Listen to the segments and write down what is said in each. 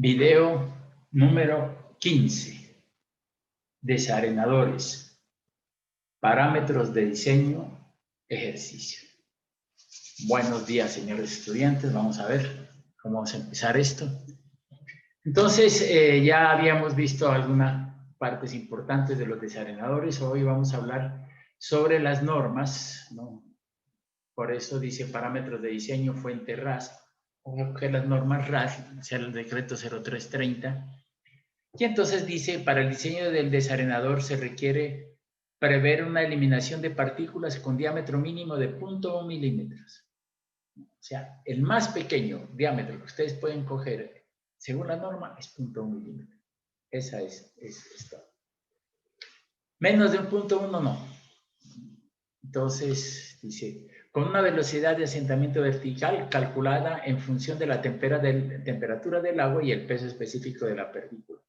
Video número 15. Desarenadores. Parámetros de diseño, ejercicio. Buenos días, señores estudiantes. Vamos a ver cómo vamos a empezar esto. Entonces, ya habíamos visto algunas partes importantes de los desarenadores. Hoy vamos a hablar sobre las normas, ¿no? Por eso dice parámetros de diseño, fuente RAS. Ojo que las normas RAS, o sea, el decreto 0330. Y entonces dice, para el diseño del desarenador se requiere prever una eliminación de partículas con diámetro mínimo de 0.1 milímetros. O sea, el más pequeño diámetro que ustedes pueden coger, según la norma, es 0.1 milímetro. Esa es esto. Menos de un 0.1 no. Entonces, dice, con una velocidad de asentamiento vertical calculada en función de la temperatura del agua y el peso específico de la partícula,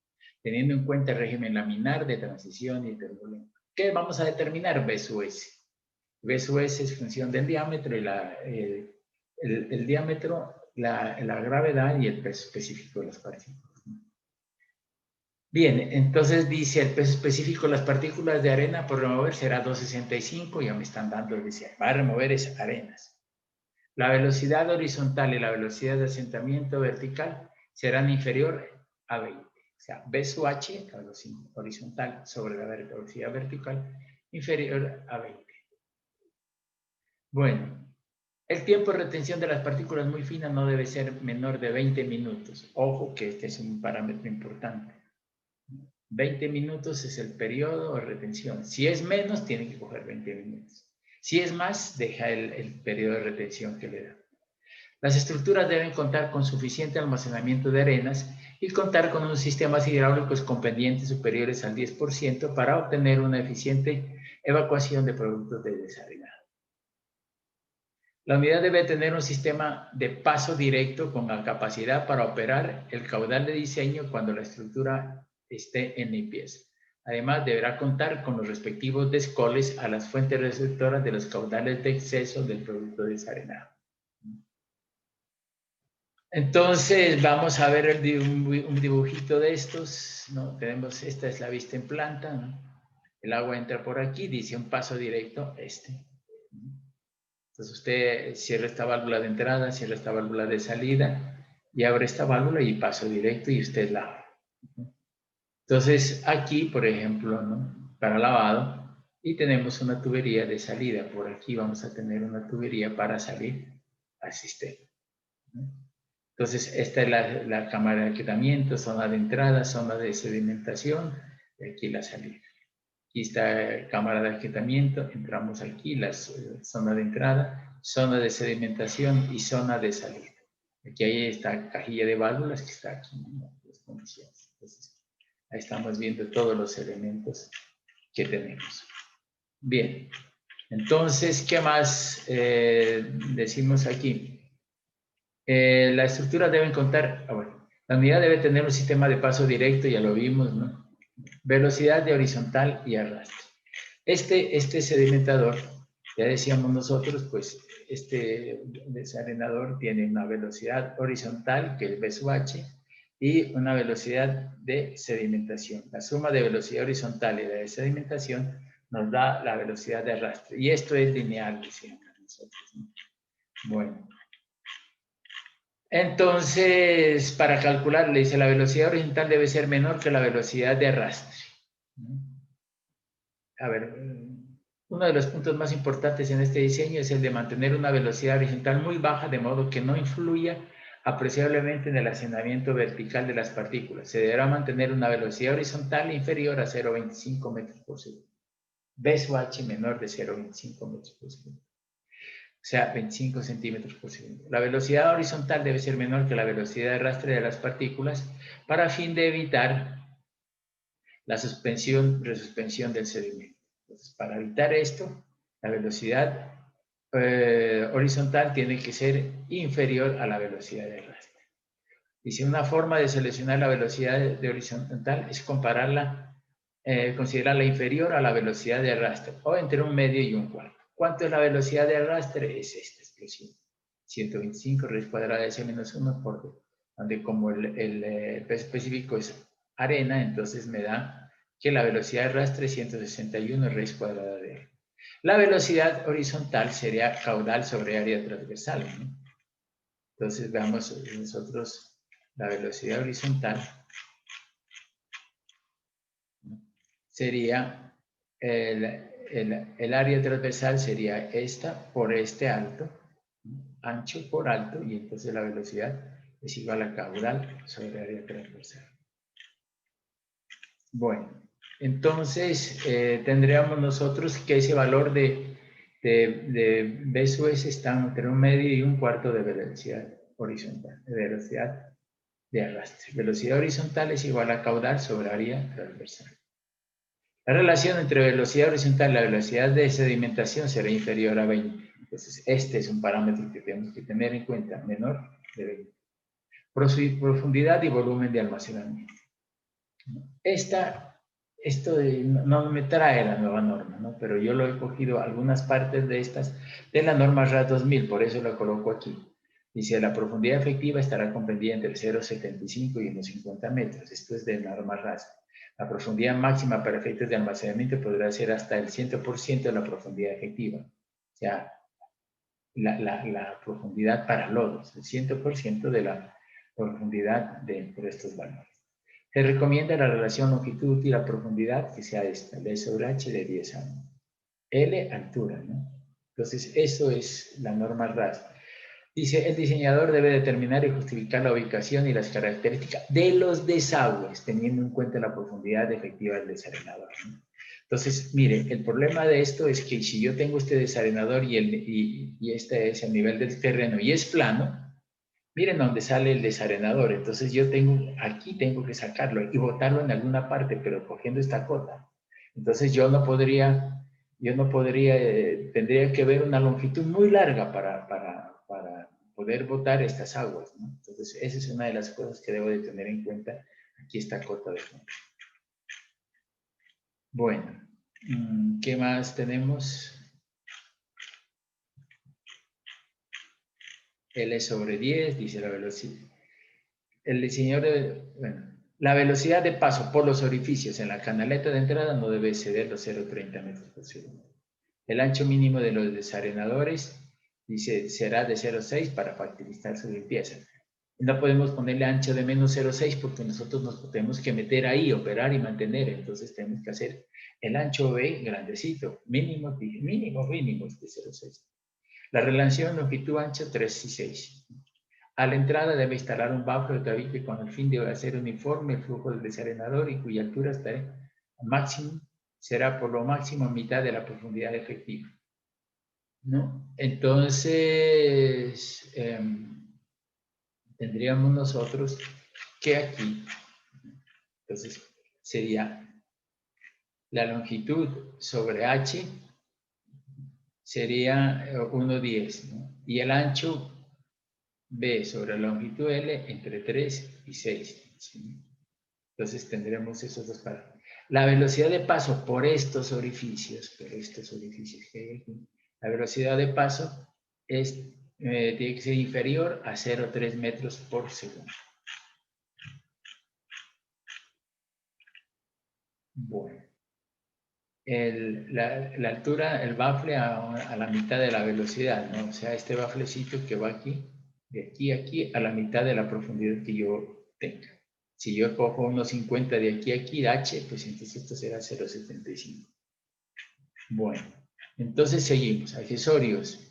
teniendo en cuenta el régimen laminar de transición y turbulento. ¿Qué vamos a determinar? B sub S. B sub S es función del diámetro y el diámetro, la gravedad y el peso específico de las partículas. Bien, entonces dice el peso específico de las partículas de arena por remover será 265, ya me están dando, dice, va a remover esas arenas. La velocidad horizontal y la velocidad de asentamiento vertical serán inferior a 20. O sea, B sub H, la velocidad horizontal sobre la velocidad vertical, inferior a 20. Bueno, el tiempo de retención de las partículas muy finas no debe ser menor de 20 minutos. Ojo que este es un parámetro importante. 20 minutos es el periodo de retención. Si es menos, tiene que coger 20 minutos. Si es más, deja el periodo de retención que le da. Las estructuras deben contar con suficiente almacenamiento de arenas y contar con unos sistemas hidráulicos con pendientes superiores al 10% para obtener una eficiente evacuación de productos de desarenado. La unidad debe tener un sistema de paso directo con la capacidad para operar el caudal de diseño cuando la estructura esté en limpieza. Además, deberá contar con los respectivos descoles a las fuentes receptoras de los caudales de exceso del producto desarenado. Entonces, vamos a ver un dibujito de estos, ¿no? Tenemos, esta es la vista en planta, ¿no? El agua entra por aquí, dice un paso directo, Entonces, usted cierra esta válvula de entrada, cierra esta válvula de salida, y abre esta válvula y paso directo y usted la abre. Entonces, aquí, por ejemplo, ¿no? Para lavado, y tenemos una tubería de salida. Por aquí vamos a tener una tubería para salir al sistema, ¿no? Entonces, esta es la cámara de aquetamiento, zona de entrada, zona de sedimentación, y aquí la salida. Aquí está cámara de aquetamiento, entramos aquí, la zona de entrada, zona de sedimentación y zona de salida. Aquí hay esta cajilla de válvulas que está aquí, ¿no? Las condiciones. Entonces, ahí estamos viendo todos los elementos que tenemos. Bien, entonces, ¿qué más decimos aquí? La estructura debe contar, bueno, la unidad debe tener un sistema de paso directo, ya lo vimos, ¿no? Velocidad de horizontal y arrastre. Este sedimentador, ya decíamos nosotros, pues este desarenador tiene una velocidad horizontal, que es B sub H, y una velocidad de sedimentación. La suma de velocidad horizontal y de sedimentación nos da la velocidad de arrastre. Y esto es lineal, decíamos nosotros, ¿no? Bueno. Entonces, para calcular, le dice la velocidad horizontal debe ser menor que la velocidad de arrastre. A ver, uno de los puntos más importantes en este diseño es el de mantener una velocidad horizontal muy baja, de modo que no influya apreciablemente en el asentamiento vertical de las partículas. Se deberá mantener una velocidad horizontal inferior a 0,25 metros por segundo. B sub H menor de 0,25 metros por segundo. O sea, 25 centímetros por segundo. La velocidad horizontal debe ser menor que la velocidad de arrastre de las partículas para fin de evitar la resuspensión del sedimento. Entonces, para evitar esto, la velocidad horizontal tiene que ser inferior a la velocidad de arrastre. Dice, una forma de seleccionar la velocidad de horizontal es considerarla inferior a la velocidad de arrastre, o entre un medio y un cuarto. ¿Cuánto es la velocidad de arrastre? Es esta expresión. 125 raíz cuadrada de c menos 1 por donde como el peso específico es arena, entonces me da que la velocidad de arrastre es 161 raíz cuadrada de R. La velocidad horizontal sería caudal sobre área transversal, ¿no? Entonces veamos nosotros la velocidad horizontal, ¿no? Sería el área transversal sería esta por este alto, ¿no? Ancho por alto, y entonces la velocidad es igual a caudal sobre área transversal. Bueno, entonces tendríamos nosotros que ese valor de B sub S está entre 1/2 y 1/4 de velocidad horizontal, de velocidad de arrastre. Velocidad horizontal es igual a caudal sobre área transversal. La relación entre velocidad horizontal y la velocidad de sedimentación será inferior a 20. Entonces, este es un parámetro que tenemos que tener en cuenta, menor de 20. Profundidad y volumen de almacenamiento. Esto no me trae la nueva norma, ¿no? Pero yo lo he cogido algunas partes de estas de la norma RAS 2000, por eso la coloco aquí. Dice, la profundidad efectiva estará comprendida entre 0,75 y unos 50 metros. Esto es de la norma RAS. La profundidad máxima para efectos de almacenamiento podrá ser hasta el 100% de la profundidad efectiva. O sea, la profundidad para lodos, el 100% de la profundidad dentro de estos valores. Se recomienda la relación longitud y la profundidad que sea esta, L sobre H de 10 años. L, altura, ¿no? Entonces, eso es la norma RAS. Dice, el diseñador debe determinar y justificar la ubicación y las características de los desagües, teniendo en cuenta la profundidad efectiva del desarenador, ¿no? Entonces, mire, el problema de esto es que si yo tengo este desarenador y este es el nivel del terreno y es plano, miren dónde sale el desarenador. Entonces yo aquí tengo que sacarlo y botarlo en alguna parte, pero cogiendo esta cota. Entonces yo no podría, tendría que ver una longitud muy larga para poder botar estas aguas, ¿no? Entonces esa es una de las cosas que debo de tener en cuenta. Aquí esta cota de fondo. Bueno, ¿qué más tenemos? L sobre 10, dice la velocidad. El diseñador la velocidad de paso por los orificios en la canaleta de entrada no debe exceder los 0,30 metros por segundo. El ancho mínimo de los desarenadores dice será de 0,6 para facilitar su limpieza. No podemos ponerle ancho de menos 0,6 porque nosotros nos tenemos que meter ahí, operar y mantener. Entonces tenemos que hacer el ancho B grandecito, mínimo de 0,6. La relación longitud-ancho 3 y 6. A la entrada debe instalar un bafle o tabique con el fin de hacer uniforme el flujo del desarenador y cuya altura será por lo máximo mitad de la profundidad efectiva, ¿no? Entonces, tendríamos nosotros que aquí, entonces, sería la longitud sobre H sería 1,10, ¿no? Y el ancho B sobre la longitud L entre 3 y 6. ¿Sí? Entonces tendremos esos dos parámetros. La velocidad de paso por estos orificios que hay aquí, la velocidad de paso tiene que ser inferior a 0,3 metros por segundo. Bueno. La altura, el bafle a la mitad de la velocidad, ¿no? O sea, este baflecito que va aquí, de aquí a aquí, a la mitad de la profundidad que yo tenga. Si yo cojo unos 50 de aquí a aquí, H, pues entonces esto será 0,75. Bueno, entonces seguimos. Accesorios.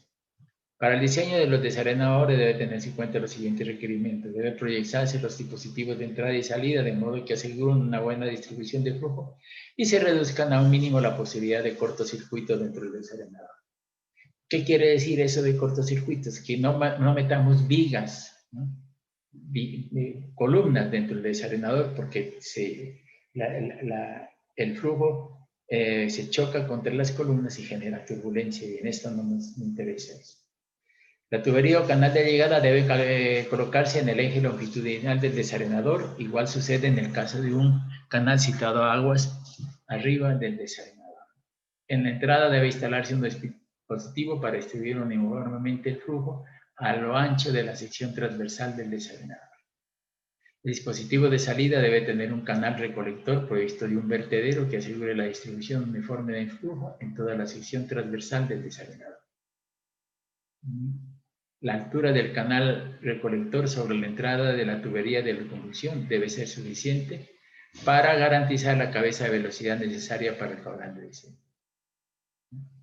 Para el diseño de los desarenadores debe tenerse en cuenta los siguientes requerimientos. Debe proyectarse los dispositivos de entrada y salida de modo que aseguren una buena distribución de flujo y se reduzcan a un mínimo la posibilidad de cortocircuito dentro del desarenador. ¿Qué quiere decir eso de cortocircuitos? Que no metamos vigas, ¿no? Columnas dentro del desarenador porque el flujo se choca contra las columnas y genera turbulencia y en esto no nos interesa eso. La tubería o canal de llegada debe colocarse en el eje longitudinal del desarenador. Igual sucede en el caso de un canal situado a aguas arriba del desarenador. En la entrada debe instalarse un dispositivo para distribuir uniformemente el flujo a lo ancho de la sección transversal del desarenador. El dispositivo de salida debe tener un canal recolector provisto de un vertedero que asegure la distribución uniforme de flujo en toda la sección transversal del desarenador. La altura del canal recolector sobre la entrada de la tubería de la conducción debe ser suficiente para garantizar la cabeza de velocidad necesaria para el caudal de descenso.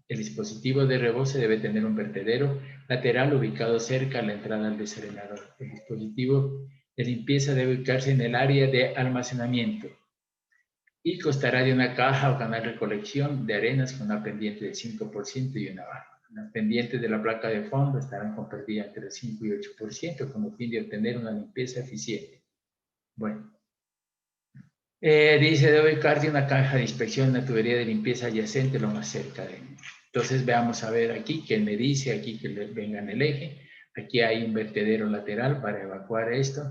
El dispositivo de rebose debe tener un vertedero lateral ubicado cerca a la entrada del desarenador. El dispositivo de limpieza debe ubicarse en el área de almacenamiento y constará de una caja o canal de recolección de arenas con una pendiente del 5% y una baja. Las pendientes de la placa de fondo estarán compartidas entre el 5 y 8% con el fin de obtener una limpieza eficiente. Bueno, dice, debe ubicarse una caja de inspección en la tubería de limpieza adyacente lo más cerca de él. Entonces veamos a ver aquí que me dice aquí que venga en el eje. Aquí hay un vertedero lateral para evacuar esto.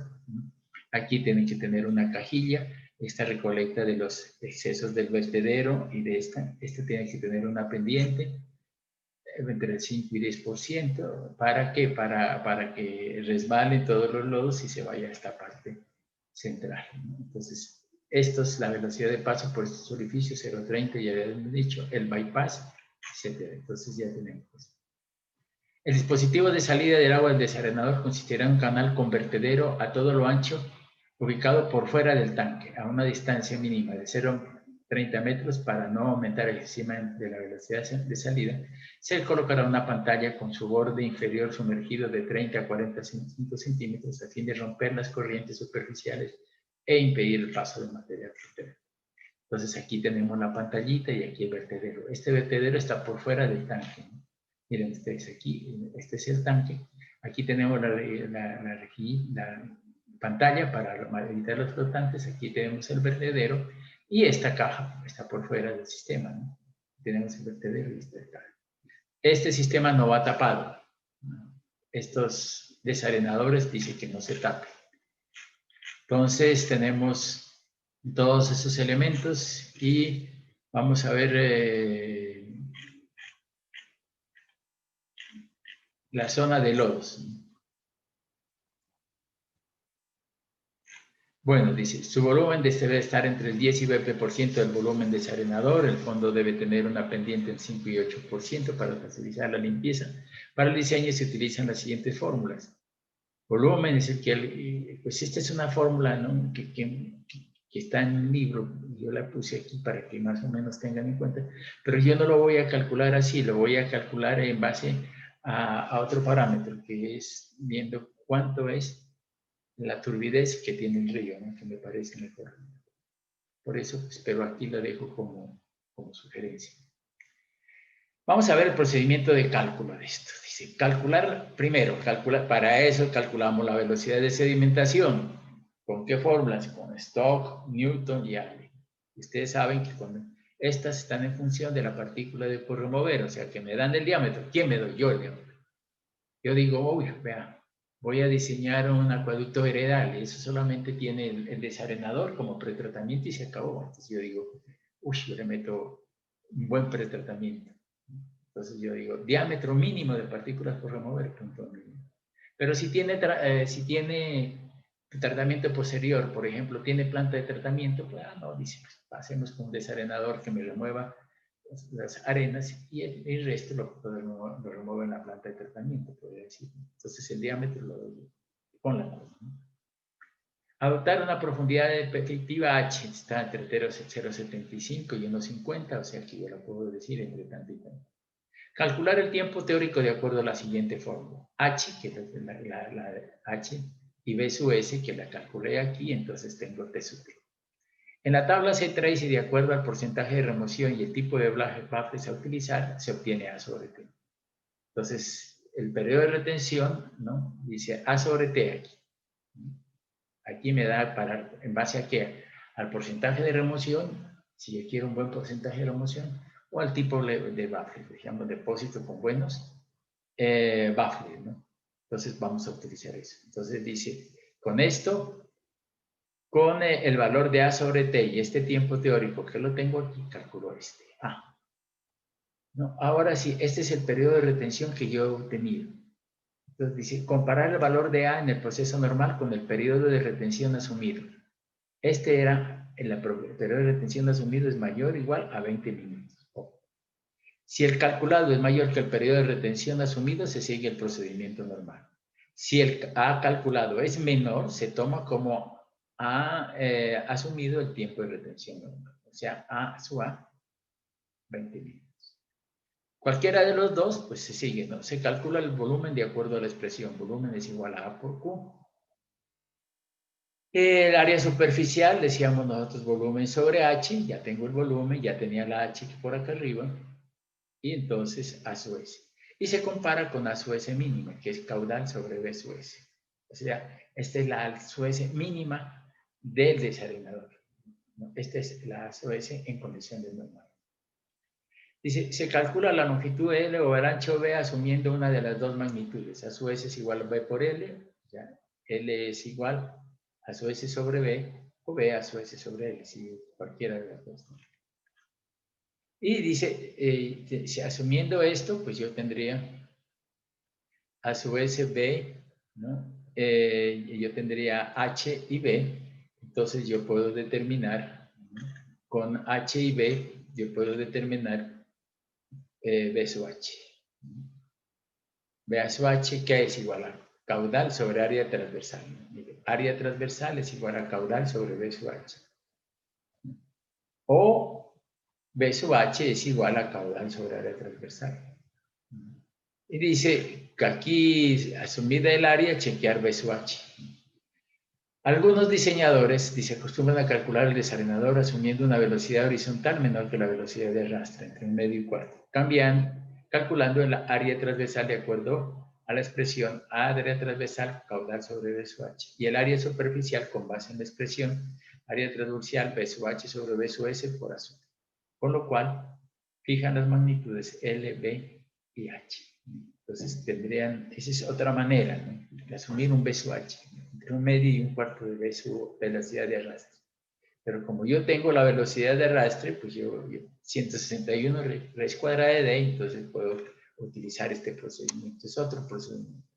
Aquí tienen que tener una cajilla. Esta recolecta de los excesos del vertedero y de esta. Esta tiene que tener una pendiente entre el 5 y 10%. ¿Para qué? Para que resbalen todos los lodos y se vaya a esta parte central. Entonces, esto es la velocidad de paso por estos orificios, 0.30, ya habíamos dicho, el bypass, etc. Entonces ya tenemos. El dispositivo de salida del agua del desarenador consistirá en un canal con vertedero a todo lo ancho, ubicado por fuera del tanque, a una distancia mínima de 0.30 metros para no aumentar el crecimiento de la velocidad de salida. Se colocará una pantalla con su borde inferior sumergido de 30 a 45 centímetros a fin de romper las corrientes superficiales e impedir el paso del material fluvial. Entonces aquí tenemos la pantallita y aquí el vertedero. Este vertedero está por fuera del tanque, ¿no? Miren ustedes aquí, este es el tanque. Aquí tenemos la pantalla para evitar los flotantes. Aquí tenemos el vertedero y esta caja está por fuera del sistema, ¿no? Tenemos el vertedero y esta caja. Este sistema no va tapado, ¿no? Estos desarenadores dicen que no se tape. Entonces tenemos todos esos elementos y vamos a ver la zona de lodos. Bueno, dice, su volumen debe estar entre el 10 y 20% del volumen desarenador. El fondo debe tener una pendiente en 5 y 8% para facilitar la limpieza. Para el diseño se utilizan las siguientes fórmulas. Volumen es el que, pues esta es una fórmula, ¿no? que está en un libro, yo la puse aquí para que más o menos tengan en cuenta, pero yo no lo voy a calcular así, lo voy a calcular en base a otro parámetro, que es viendo cuánto es la turbidez que tiene el río, ¿no? Que me parece mejor. Por eso, pues, pero aquí lo dejo como sugerencia. Vamos a ver el procedimiento de cálculo de esto. Dice, primero, para eso calculamos la velocidad de sedimentación. ¿Con qué fórmulas? Con Stokes, Newton y Allen. Ustedes saben que estas están en función de la partícula de por remover, o sea, que me dan el diámetro. ¿Quién me doy? Yo el diámetro. Yo digo, uy, vea, voy a diseñar un acueducto veredal y eso solamente tiene el desarenador como pretratamiento y se acabó. Entonces yo digo, uy, yo le meto un buen pretratamiento. Entonces yo digo, diámetro mínimo de partículas por remover, punto mínimo. Pero si tiene tratamiento posterior, por ejemplo, tiene planta de tratamiento, pues no, dice, pues hacemos con un desarenador que me remueva las arenas y el resto lo remuevo en la planta de tratamiento, podría decir. Entonces el diámetro lo doy con la norma, ¿no? Adoptar una profundidad efectiva H, está entre 0,75 y 1,50, o sea que yo lo puedo decir entre tanto y tanto. Calcular el tiempo teórico de acuerdo a la siguiente fórmula. H, que es la H, y B sub S, que la calculé aquí, entonces tengo T sub T. En la tabla se trace y de acuerdo al porcentaje de remoción y el tipo de baffles a utilizar, se obtiene A sobre T. Entonces, el periodo de retención, ¿no? Dice A sobre T aquí. Aquí me da en base a qué? Al porcentaje de remoción, si yo quiero un buen porcentaje de remoción, o al tipo de baffle, por ejemplo, depósito con buenos baffles, ¿no? Entonces vamos a utilizar eso. Entonces dice, con esto, con el valor de A sobre T y este tiempo teórico que lo tengo aquí, calculo este A. No, ahora sí, este es el periodo de retención que yo he obtenido. Entonces dice, comparar el valor de A en el proceso normal con el periodo de retención asumido. El periodo de retención asumido es mayor o igual a 20 minutos. Si el calculado es mayor que el periodo de retención asumido, se sigue el procedimiento normal. Si el A calculado es menor, se toma como A asumido el tiempo de retención normal. O sea, A sub A, 20 minutos. Cualquiera de los dos, pues se sigue, ¿no? Se calcula el volumen de acuerdo a la expresión. Volumen es igual a A por Q. El área superficial, decíamos nosotros, volumen sobre H. Ya tengo el volumen, ya tenía la H por acá arriba. Y entonces A sub S. Y se compara con A sub S mínima, que es caudal sobre B sub S. O sea, esta es la A sub S mínima del desarenador, ¿no? Esta es la A sub S en condiciones normales. Dice, se calcula la longitud L o el ancho B asumiendo una de las dos magnitudes. A sub S es igual a B por L, ya. L es igual a sub S sobre B, o B a sub S sobre L, si cualquiera de las dos. Y dice, asumiendo esto, pues yo tendría a su vez B, ¿no? Yo tendría H y B, entonces yo puedo determinar, ¿no? Con H y B, yo puedo determinar B sub H. B sub H, que es igual a caudal sobre área transversal. Área transversal es igual a caudal sobre B sub H. O B sub H es igual a caudal sobre área transversal. Y dice que aquí, asumida el área, chequear B sub H. Algunos diseñadores, dice, acostumbran a calcular el desarenador asumiendo una velocidad horizontal menor que la velocidad de arrastre, entre 1/2 y 1/4. Calculando el área transversal de acuerdo a la expresión área transversal caudal sobre B sub H. Y el área superficial con base en la expresión área transversal B sub H sobre B sub S por azul. Con lo cual, fijan las magnitudes L, B y H. Entonces tendrían, esa es otra manera, ¿no? De asumir un B sub H, entre 1/2 y 1/4 de B sub velocidad de arrastre. Pero como yo tengo la velocidad de arrastre, pues yo 161 raíz cuadrada de D, entonces puedo utilizar este procedimiento. Es otro procedimiento.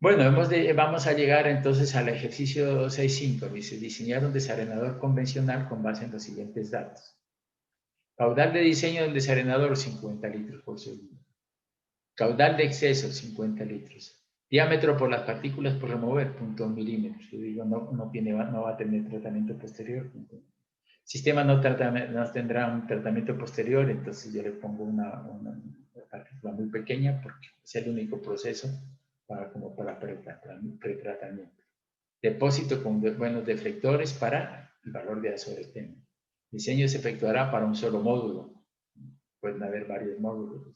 Bueno, vamos a llegar entonces al ejercicio 6.5. Dice, diseñar un desarenador convencional con base en los siguientes datos. Caudal de diseño del desarenador, 50 litros por segundo. Caudal de exceso, 50 litros. Diámetro por las partículas por remover, 0.1 milímetros. Yo digo, no va a tener tratamiento posterior. Sistema no tendrá un tratamiento posterior, entonces yo le pongo una partícula muy pequeña porque es el único proceso para pretratamiento. Depósito con buenos deflectores para el valor de A sobre T. Diseño se efectuará para un solo módulo. Pueden haber varios módulos.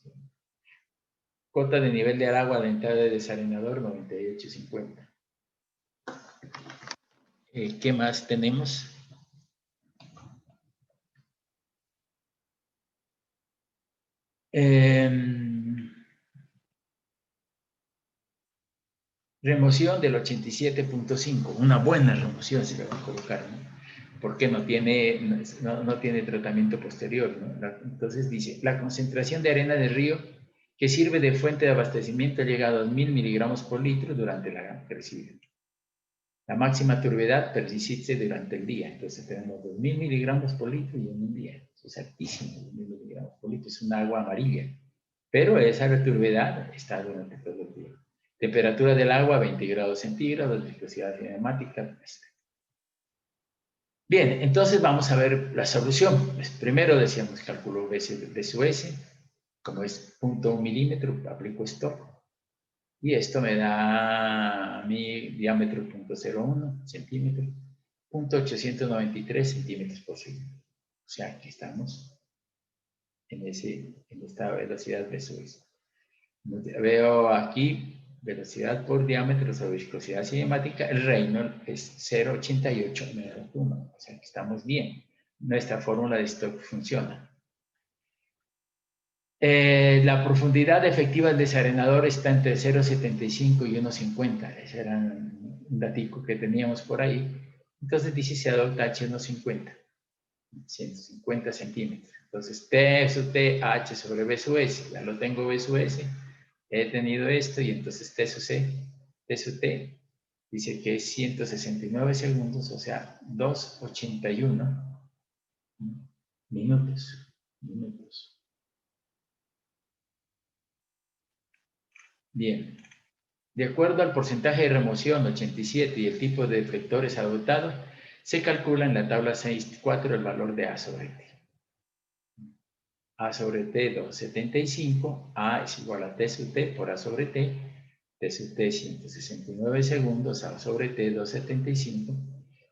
Cota de nivel de agua de entrada de desarenador 98.50. ¿Qué más tenemos? Remoción del 87.5. Una buena remoción se le va a colocar, ¿no? Porque no tiene tratamiento posterior, ¿no? Entonces dice, la concentración de arena de río que sirve de fuente de abastecimiento ha llegado a 1000 miligramos por litro durante la crecida. La máxima turbiedad persiste durante el día, entonces tenemos 2000 miligramos por litro y en un día. Eso es altísimo, 2000 miligramos por litro, es un agua amarilla. Pero esa turbiedad está durante todo el día. Temperatura del agua 20 grados centígrados, viscosidad cinemática. Bien, entonces vamos a ver la solución. Pues primero decíamos, calculo B sub S, como es 0.1 milímetro, aplico stop. Y esto me da mi diámetro 0.01 centímetros, 0.893 centímetros por segundo. O sea, aquí estamos en esta velocidad B sub S. Veo aquí velocidad por diámetro sobre viscosidad cinemática. El Reynolds es 0.88 menos 1. O sea, que estamos bien. Nuestra fórmula de Stokes funciona. La profundidad efectiva del desarenador está entre 0.75 y 1.50. Ese era un datico que teníamos por ahí. Entonces dice se adopta H150, 150 centímetros. Entonces T sub T, H sobre B sub S. Ya lo tengo B sub S. he tenido esto y entonces T sub C, T sub T, dice que es 169 segundos, o sea, 2:81 minutos. Bien. De acuerdo al porcentaje de remoción 87 y el tipo de deflectores adoptado, se calcula en la tabla 6.4 el valor de A sobre T. A sobre T 2,75, A es igual a T sub T por A sobre T, T sub T 169 segundos, A sobre T 2,75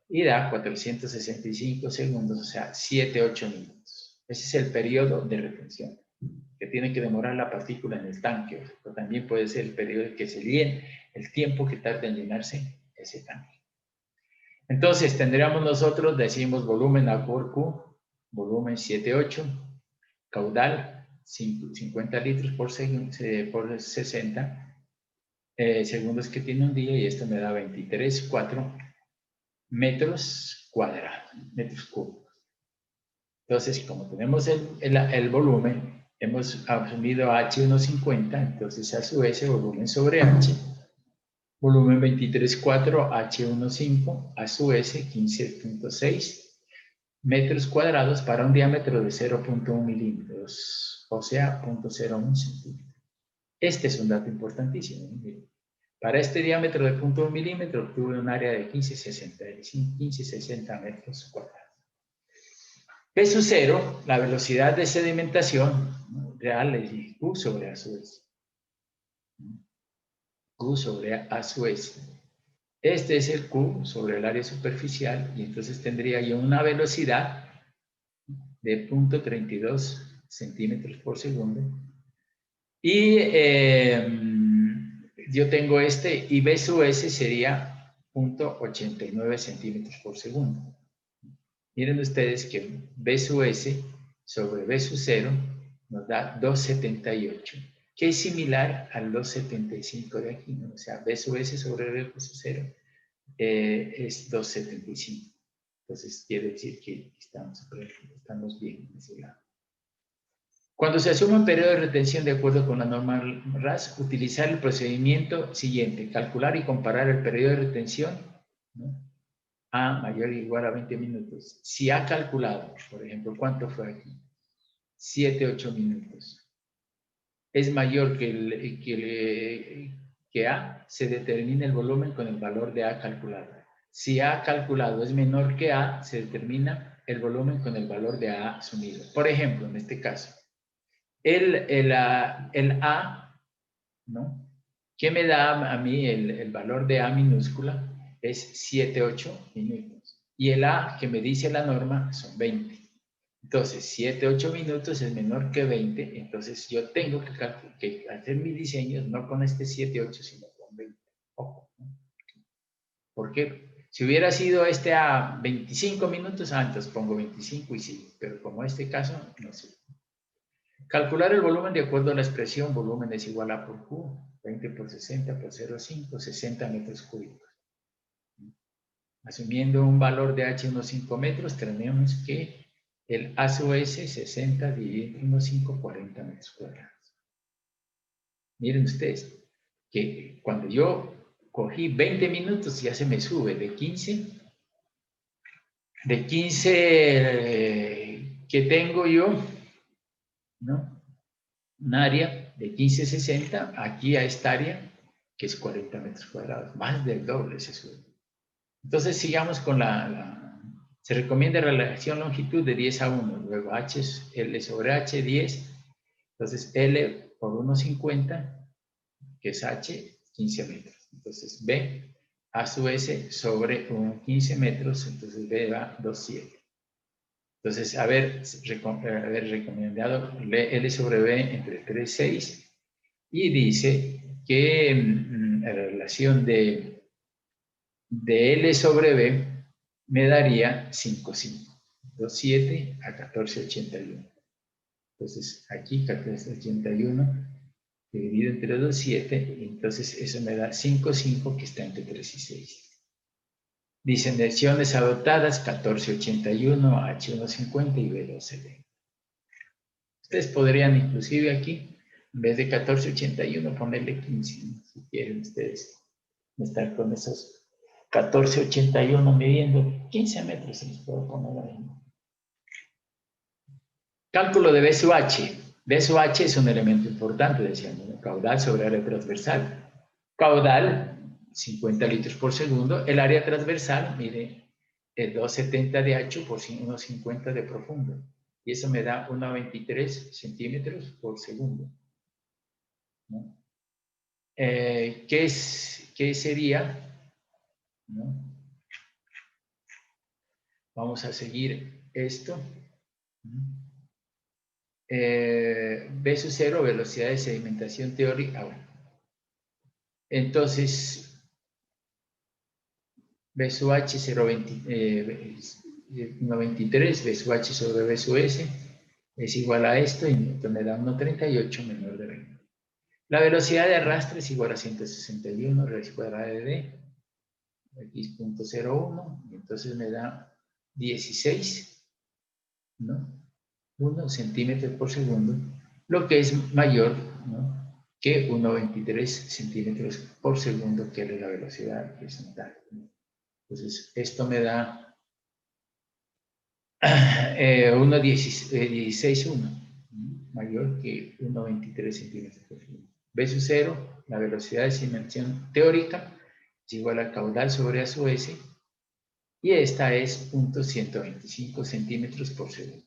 y da 465 segundos, o sea, 7-8 minutos. Ese es el periodo de retención que tiene que demorar la partícula en el tanque, pero también puede ser el periodo que se llene, el tiempo que tarda en llenarse ese tanque. Entonces, tendríamos nosotros, decimos volumen A por Q, volumen 7,8, caudal 50 litros por 60 segundos que tiene un día, y esto me da 23,4 metros cuadrados, metros cúbicos. Entonces, como tenemos el volumen, hemos asumido H1,50, entonces a su vez volumen sobre H, volumen 23,4, H1,5, a su vez 15,6 metros cuadrados para un diámetro de 0,1 milímetros, o sea, 0,01 centímetro. Este es un dato importantísimo. Para este diámetro de 0,1 milímetro obtuve un área de 15,60 metros cuadrados. P sub 0, la velocidad de sedimentación real es Q sobre A su vez. Q sobre A su vez. Este es el Q sobre el área superficial, y entonces tendría yo una velocidad de 0,32 centímetros por segundo. Y yo tengo este, y B sub S sería 0,89 centímetros por segundo. Miren ustedes que B sub S sobre B sub 0 nos da 2,78, que es similar al 2,75 de aquí, ¿no? O sea, B sub S sobre B sub 0 es 2,75. Entonces, quiere decir que estamos bien en ese lado. Cuando se asume un periodo de retención de acuerdo con la norma RAS, utilizar el procedimiento siguiente: calcular y comparar el periodo de retención, ¿no? A mayor o igual a 20 minutos. Si ha calculado, por ejemplo, ¿cuánto fue aquí? 7-8 minutos. Es mayor que A, se determina el volumen con el valor de A calculado. Si A calculado es menor que A, se determina el volumen con el valor de A asumido. Por ejemplo, en este caso, el A, ¿no? ¿Qué me da a mí el valor de A minúscula? Es 7-8 minutos. Y el A que me dice la norma son 20. Entonces, 7-8 minutos es menor que 20, entonces yo tengo que hacer mis diseños no con este 7-8, sino con 20. Ojo, ¿no? ¿Por qué? Si hubiera sido este a 25 minutos, entonces pongo 25 y sí, pero como este caso, no sé. Calcular el volumen de acuerdo a la expresión volumen es igual a por Q, 20 por 60 por 0,5, 60 metros cúbicos. Asumiendo un valor de H unos 5 metros, tenemos que el A sub S 60 dividido entre unos 5, 40 metros cuadrados. Miren ustedes que cuando yo cogí 20 minutos ya se me sube de 15 que tengo yo, ¿no? Un área de 15,60 aquí a esta área que es 40 metros cuadrados, más del doble se sube. Entonces sigamos con se recomienda relación longitud de 10:1, luego H es L sobre H 10, entonces L por 1,50, que es H, 15 metros. Entonces B, A sub S sobre 15 metros, entonces B va 2,7. Entonces, haber recomendado L sobre B entre 3,6 y dice que la relación de L sobre B me daría 5,5. 2,7 a 14,81. Entonces, aquí 14,81 dividido entre 2,7, y entonces eso me da 5,5, que está entre 3 y 6. Dimensiones adoptadas: 14,81, H1,50 y B12. Ustedes podrían inclusive aquí En vez de 1481, ponerle 15, ¿no? Si quieren ustedes estar con esos 1481 midiendo 15 metros, se los puedo poner ahí. Cálculo de B sub H. B sub H es un elemento importante, decíamos, ¿no? Caudal sobre área transversal. Caudal, 50 litros por segundo. El área transversal mide 270 de ancho por 1,50 de profundo. Y eso me da 1,23 centímetros por segundo, ¿no? ¿Qué sería? ¿No? Vamos a seguir esto. B sub 0, velocidad de sedimentación teórica. Bueno. Entonces, B sub H 0,93, B sub H sobre B sub S es igual a esto y me da 1,38 menor de 20. La velocidad de arrastre es igual a 161 raíz cuadrada de D, aquí es 0.01, y entonces me da 16, ¿no? 1 centímetros por segundo, lo que es mayor, ¿no?, que 1,23 centímetros por segundo, que es la velocidad horizontal. Entonces, esto me da 16,1, mayor que 1,23 centímetros por segundo. B sub 0, la velocidad de sedimentación teórica, es igual al caudal sobre A sub S, y esta es 0.125 centímetros por segundo.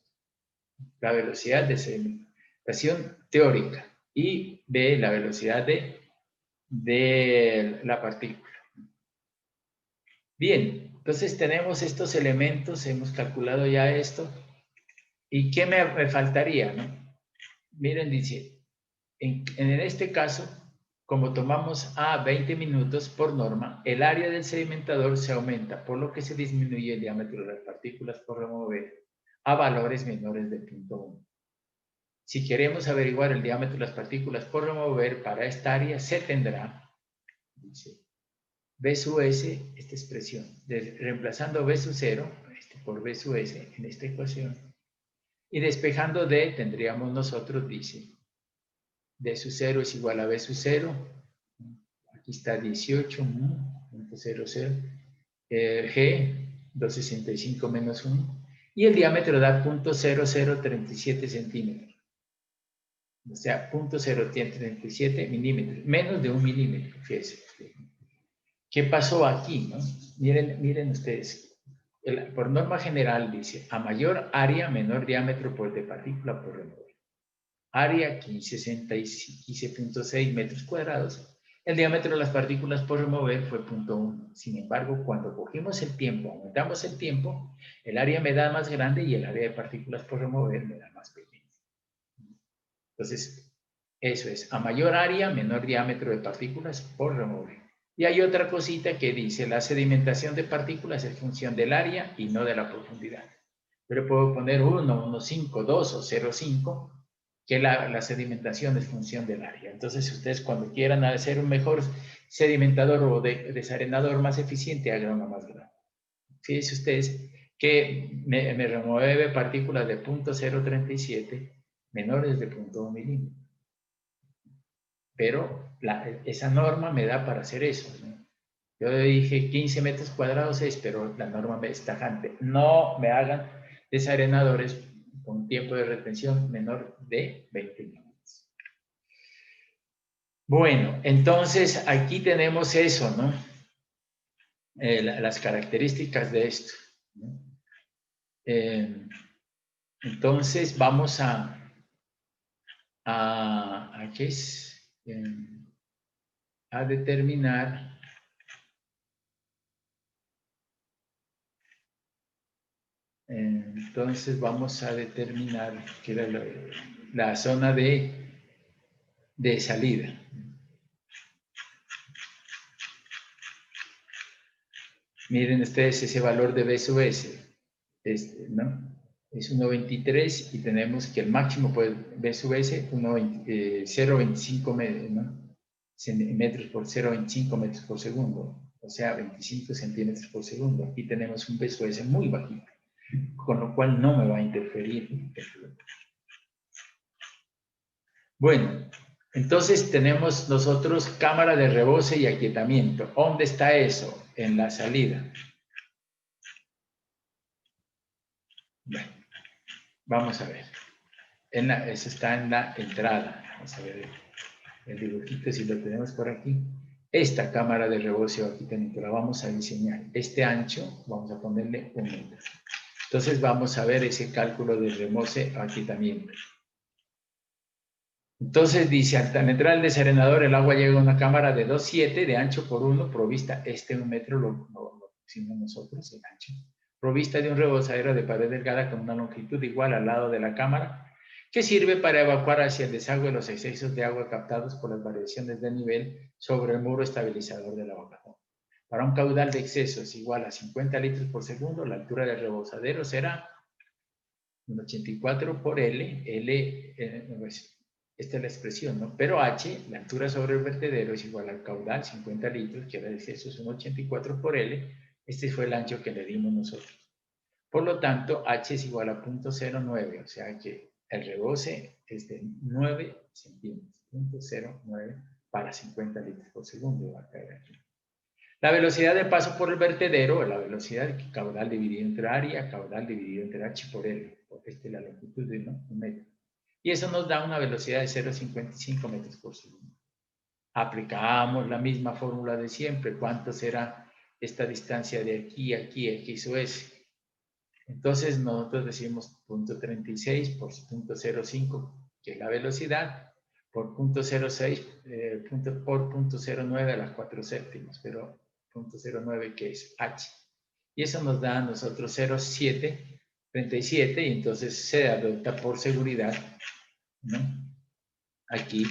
La velocidad de sedimentación teórica, y B, la velocidad de la partícula. Bien, entonces tenemos estos elementos, hemos calculado ya esto. ¿Y qué me faltaría, no? Miren, dice, en este caso, como tomamos a 20 minutos por norma, el área del sedimentador se aumenta, por lo que se disminuye el diámetro de las partículas por remover a valores menores de 0.1. Si queremos averiguar el diámetro de las partículas por remover para esta área, se tendrá, dice, B sub S, esta expresión, reemplazando B sub 0 por B sub S en esta ecuación, y despejando D, tendríamos nosotros, dice, D sub 0 es igual a B sub 0, aquí está 18.00, G, 265 menos 1, y el diámetro da 0.0037 centímetros. O sea, 0.037 milímetros, menos de 1 milímetro, fíjense. ¿Qué pasó aquí, no? Miren ustedes, por norma general dice, a mayor área, menor diámetro de partícula por remover. Área 15.6 metros cuadrados. El diámetro de las partículas por remover fue 0.1. Sin embargo, cuando cogimos el tiempo, aumentamos el tiempo, el área me da más grande y el área de partículas por remover me da más pequeña. Entonces, eso es, a mayor área, menor diámetro de partículas por remover. Y hay otra cosita que dice, la sedimentación de partículas es función del área y no de la profundidad. Pero puedo poner 1, 1,5, 2 o 0,5, que la sedimentación es función del área. Entonces, ustedes cuando quieran hacer un mejor sedimentador o desarenador más eficiente, hagan uno más grande. Fíjense ustedes que me remueve partículas de 0.037 menores de 0.1 milímetro. Pero esa norma me da para hacer eso, ¿no? Yo dije 15 metros cuadrados es, pero la norma es tajante. No me hagan desarenadores con tiempo de retención menor de 20 minutos. Bueno, entonces aquí tenemos eso, ¿no? Las características de esto, ¿no? Entonces vamos a ¿qué es? A determinar entonces vamos a determinar que era la zona de salida. Miren ustedes ese valor de B sub S, ¿no? Es 1,23 y tenemos que el máximo puede B sub S 0,25 metros por 0,25 metros por segundo, o sea 25 centímetros por segundo. Aquí tenemos un B sub S muy bajito, con lo cual no me va a interferir. Bueno, Entonces tenemos nosotros cámara de rebose y aquietamiento. ¿Dónde está eso? En la salida. Bueno, vamos a ver. Eso está en la entrada. Vamos a ver el dibujito si lo tenemos por aquí. Esta cámara de rebose o aquietamiento la vamos a diseñar. Este ancho vamos a ponerle 1 metro. Entonces vamos a ver ese cálculo de rebose o aquietamiento. Entonces dice, al entrar el desarenador el agua llega a una cámara de 2,7 de ancho por 1, provista, 1 metro lo pusimos nosotros, el ancho, provista de un rebosadero de pared delgada con una longitud igual al lado de la cámara, que sirve para evacuar hacia el desagüe los excesos de agua captados por las variaciones de nivel sobre el muro estabilizador de la boca. Para un caudal de excesos igual a 50 litros por segundo, la altura del rebosadero será 1,84 por L, esta es la expresión, ¿no? Pero H, la altura sobre el vertedero, es igual al caudal, 50 litros, que ahora dice eso es 1,84 por L. Este fue el ancho que le dimos nosotros. Por lo tanto, H es igual a 0.09, o sea que el rebose es de 9 centímetros, 0.09 para 50 litros por segundo va a caer aquí. La velocidad de paso por el vertedero, la velocidad de caudal dividido entre área, caudal dividido entre H por L, porque esta es la longitud de 1 metro. Y eso nos da una velocidad de 0,55 metros por segundo. Aplicamos la misma fórmula de siempre. ¿Cuánto será esta distancia de aquí a aquí, X o S? Entonces nosotros decimos 0.36 por 0.05, que es la velocidad, por 0.06 por 0.09 a las 4 séptimas, pero 0.09 que es H. Y eso nos da a nosotros 0.737 y entonces se adopta por seguridad, ¿no? Aquí,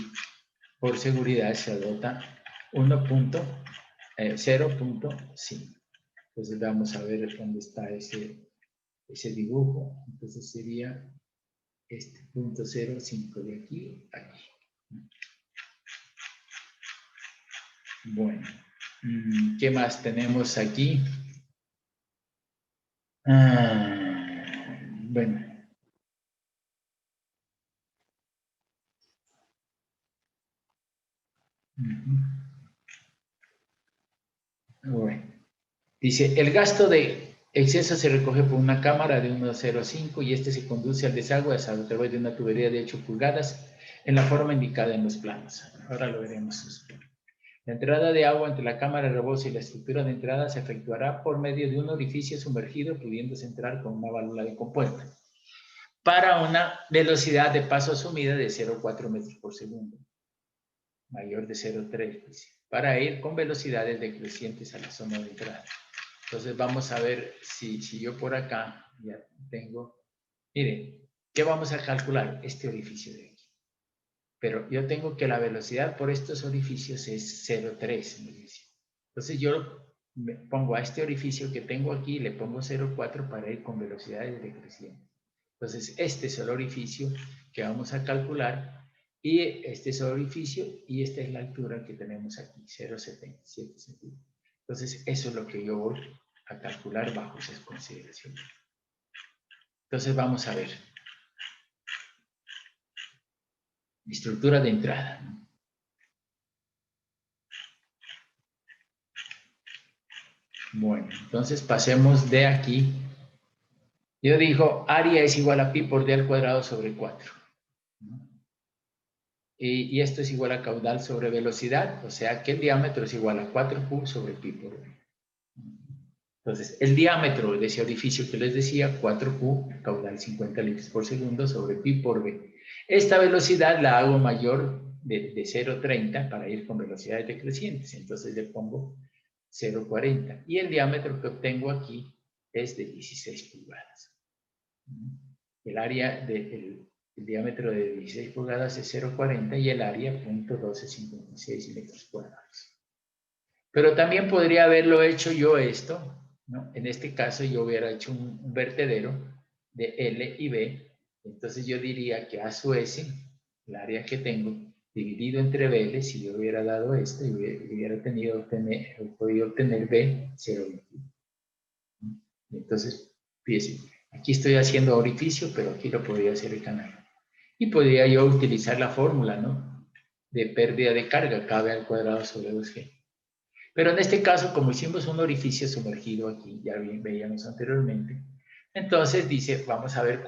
por seguridad, se adopta 0.5. Entonces vamos a ver dónde está ese dibujo. Entonces sería este 0.05 de aquí a aquí. Bueno, ¿qué más tenemos aquí? Bueno. Bueno. Dice, el gasto de exceso se recoge por una cámara de 1,05 y este se conduce al desagüe a través de una tubería de 8 pulgadas en la forma indicada en los planos. Ahora lo veremos. La entrada de agua entre la cámara de rebose y la estructura de entrada se efectuará por medio de un orificio sumergido, pudiéndose entrar con una válvula de compuerta, para una velocidad de paso asumida de 0,4 metros por segundo, mayor de 0,3, dice, para ir con velocidades decrecientes a la zona de entrada. Entonces vamos a ver si yo por acá ya tengo, miren, ¿qué vamos a calcular? Este orificio de aquí. Pero yo tengo que la velocidad por estos orificios es 0,3. Entonces yo me pongo a este orificio que tengo aquí, le pongo 0,4 para ir con velocidades decrecientes. Entonces este es el orificio que vamos a calcular y este es el orificio y esta es la altura que tenemos aquí, 0,77 centímetros. Entonces eso es lo que yo voy a calcular bajo esas consideraciones. Entonces vamos a ver. Estructura de entrada. Bueno, entonces pasemos de aquí. Yo digo, área es igual a pi por d al cuadrado sobre 4. Y esto es igual a caudal sobre velocidad, o sea que el diámetro es igual a 4q sobre pi por b. Entonces, el diámetro de ese orificio que les decía, 4q, caudal 50 litros por segundo sobre pi por b. Esta velocidad la hago mayor de 0,30 para ir con velocidades decrecientes. Entonces le pongo 0,40. Y el diámetro que obtengo aquí es de 16 pulgadas. El área del diámetro de 16 pulgadas es 0,40 y el área 0.1256 metros cuadrados. Pero también podría haberlo hecho yo esto, ¿no? En este caso yo hubiera hecho un vertedero de L y B, entonces yo diría que A su S, el área que tengo, dividido entre B, si yo hubiera dado esto, y hubiera podido obtener B, 0,21. Entonces, fíjense, aquí estoy haciendo orificio, pero aquí lo podría hacer el canal. Y podría yo utilizar la fórmula, ¿no? de pérdida de carga, kb al cuadrado sobre 2g. Pero en este caso, como hicimos un orificio sumergido aquí, ya bien veíamos anteriormente, entonces dice, vamos a ver